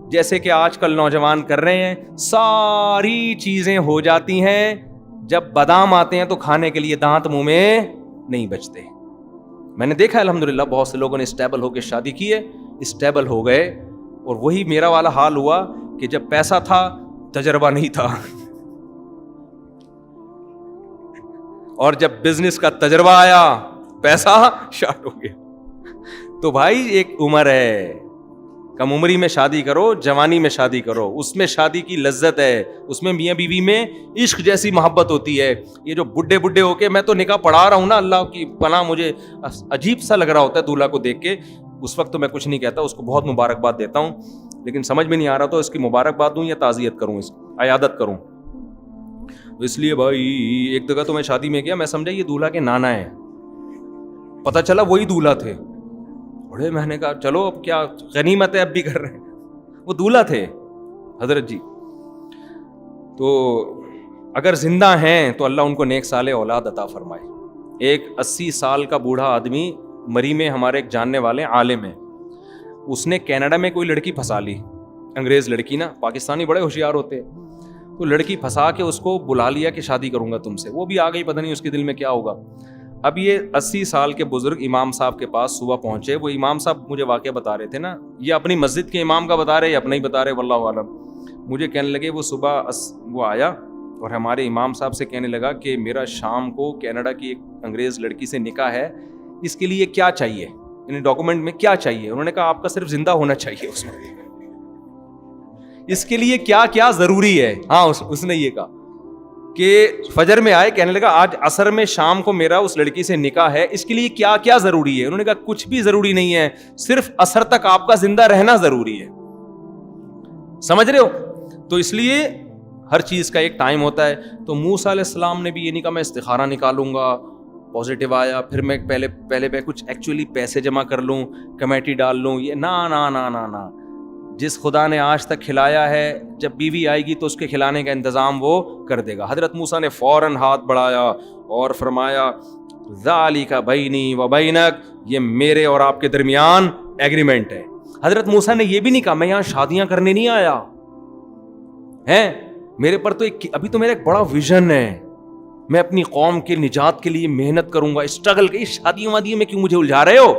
S1: جیسے کہ آج کل نوجوان کر رہے ہیں. ساری چیزیں ہو جاتی ہیں, جب بادام آتے ہیں تو کھانے کے لیے دانت منہ میں نہیں بچتے. میں نے دیکھا الحمدللہ بہت سے لوگوں نے اسٹیبل ہو کے شادی کی ہے, اسٹیبل ہو گئے, اور وہی میرا والا حال ہوا کہ جب پیسہ تھا تجربہ نہیں تھا, اور جب بزنس کا تجربہ آیا پیسہ شارٹ ہو گیا. تو بھائی ایک عمر ہے, کم عمری میں شادی کرو, جوانی میں شادی کرو, اس میں شادی کی لذت ہے, اس میں میاں بیوی میں عشق جیسی محبت ہوتی ہے. یہ جو بڈھے ہو کے, میں تو نکاح پڑھا رہا ہوں نا, اللہ کی پناہ, مجھے عجیب سا لگ رہا ہوتا ہے دولہا کو دیکھ کے. اس وقت تو میں کچھ نہیں کہتا, اس کو بہت مبارکباد دیتا ہوں, لیکن سمجھ میں نہیں آ رہا تو اس کی مبارکباد دوں یا تعزیت کروں, اس عیادت کروں. اس لیے بھائی ایک جگہ تو میں شادی میں گیا, میں سمجھا یہ دولہا کے نانا ہے, پتہ چلا وہی دولہا تھے. بڑے میں نے کہا چلو اب کیا غنیمت ہے, اب بھی کر رہے ہیں, وہ دولہا تھے حضرت جی. تو اگر زندہ ہیں تو اللہ ان کو نیک صالح اولاد عطا فرمائے. ایک 80 سال کا بوڑھا آدمی مری میں, ہمارے ایک جاننے والے عالم ہیں, اس نے کینیڈا میں کوئی لڑکی پھنسا لی, انگریز لڑکی نا, پاکستانی بڑے ہوشیار ہوتے ہیں, تو لڑکی پھنسا کے اس کو بلا لیا کہ شادی کروں گا تم سے. وہ بھی آ گئی, پتہ نہیں اس کے دل میں کیا ہوگا. اب یہ 80 سال کے بزرگ امام صاحب کے پاس صبح پہنچے. وہ امام صاحب مجھے واقعہ بتا رہے تھے نا, یہ اپنی مسجد کے امام کا بتا رہے یا اپنا ہی بتا رہے, واللہ عالم. مجھے کہنے لگے وہ صبح وہ آیا اور ہمارے امام صاحب سے کہنے لگا کہ میرا شام کو کینیڈا کی ایک انگریز لڑکی سے نکاح ہے, اس کے لیے کیا چاہیے, یعنی ڈاکومنٹ میں کیا چاہیے؟ انہوں نے کہا آپ کا صرف زندہ ہونا چاہیے اس میں, اس کے لیے کیا کیا ضروری ہے. ہاں اس نے یہ کہا کہ فجر میں آئے, کہنے لگا آج عصر میں شام کو میرا اس لڑکی سے نکاح ہے, اس کے لیے کیا کیا ضروری ہے؟ انہوں نے کہا کچھ بھی ضروری نہیں ہے, صرف عصر تک آپ کا زندہ رہنا ضروری ہے. سمجھ رہے ہو؟ تو اس لیے ہر چیز کا ایک ٹائم ہوتا ہے. تو موسیٰ علیہ السلام نے بھی یہ نہیں کہا میں استخارہ نکالوں گا, پازیٹیو آیا پھر میں پہلے میں کچھ ایکچولی پیسے جمع کر لوں, کمیٹی ڈال لوں, یہ نا نا نا نا نا. جس خدا نے آج تک کھلایا ہے, جب بیوی آئے گی تو اس کے کھلانے کا انتظام وہ کر دے گا. حضرت موسیٰ نے فوراً ہاتھ بڑھایا اور فرمایا ذالک بینی و بینک, یہ میرے اور آپ کے درمیان ایگریمنٹ ہے. حضرت موسیٰ نے یہ بھی نہیں کہا میں یہاں شادیاں کرنے نہیں آیا ہیں, میرے پر تو ابھی تو میرا ایک بڑا ویژن ہے, میں اپنی قوم کے نجات کے لیے محنت کروں گا, اسٹرگل کی شادیوں وادیوں میں کیوں مجھے الجھا رہے ہو,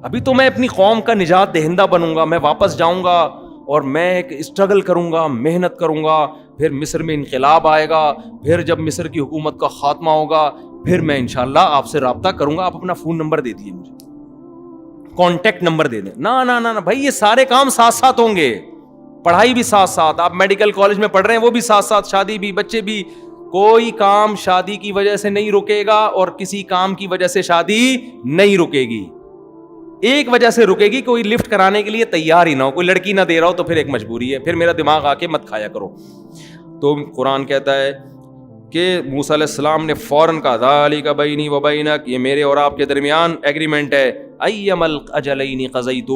S1: ابھی تو میں اپنی قوم کا نجات دہندہ بنوں گا, میں واپس جاؤں گا اور میں ایک اسٹرگل کروں گا, محنت کروں گا, پھر مصر میں انقلاب آئے گا, پھر جب مصر کی حکومت کا خاتمہ ہوگا پھر میں انشاءاللہ آپ سے رابطہ کروں گا, آپ اپنا فون نمبر دے دیجیے مجھے, کانٹیکٹ نمبر دے دیں. نا نا نا بھائی, یہ سارے کام ساتھ ساتھ ہوں گے, پڑھائی بھی ساتھ ساتھ, آپ میڈیکل کالج میں پڑھ رہے ہیں وہ بھی ساتھ ساتھ, شادی بھی, بچے بھی, کوئی کام شادی کی وجہ سے نہیں رکے گا اور کسی کام کی وجہ سے شادی نہیں رکے گی. ایک وجہ سے رکے گی, کوئی لفٹ کرانے کے لیے تیار ہی نہ ہو, کوئی لڑکی نہ دے رہا ہو تو پھر ایک مجبوری ہے, پھر میرا دماغ آ کے مت کھایا کرو. تو قرآن کہتا ہے کہ موسیٰ علیہ السلام نے فوراً کہا ذالک بینی و بینک, یہ میرے اور آپ کے درمیان ایگریمنٹ ہے. ایم الاجلین قضیت,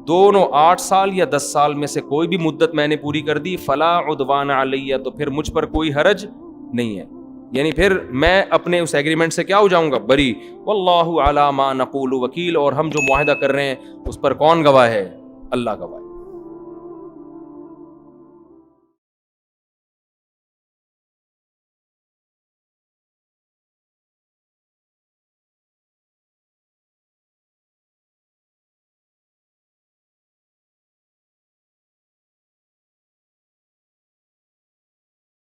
S1: دونوں 8 سال یا 10 سال میں سے کوئی بھی مدت میں نے پوری کر دی, فلا عدوان علی, تو پھر مجھ پر کوئی حرج نہیں ہے, یعنی پھر میں اپنے اس ایگریمنٹ سے کیا ہو جاؤں گا, بری. واللہ علی ما نقول وکیل, اور ہم جو معاہدہ کر رہے ہیں اس پر کون گواہ ہے؟ اللہ گواہ.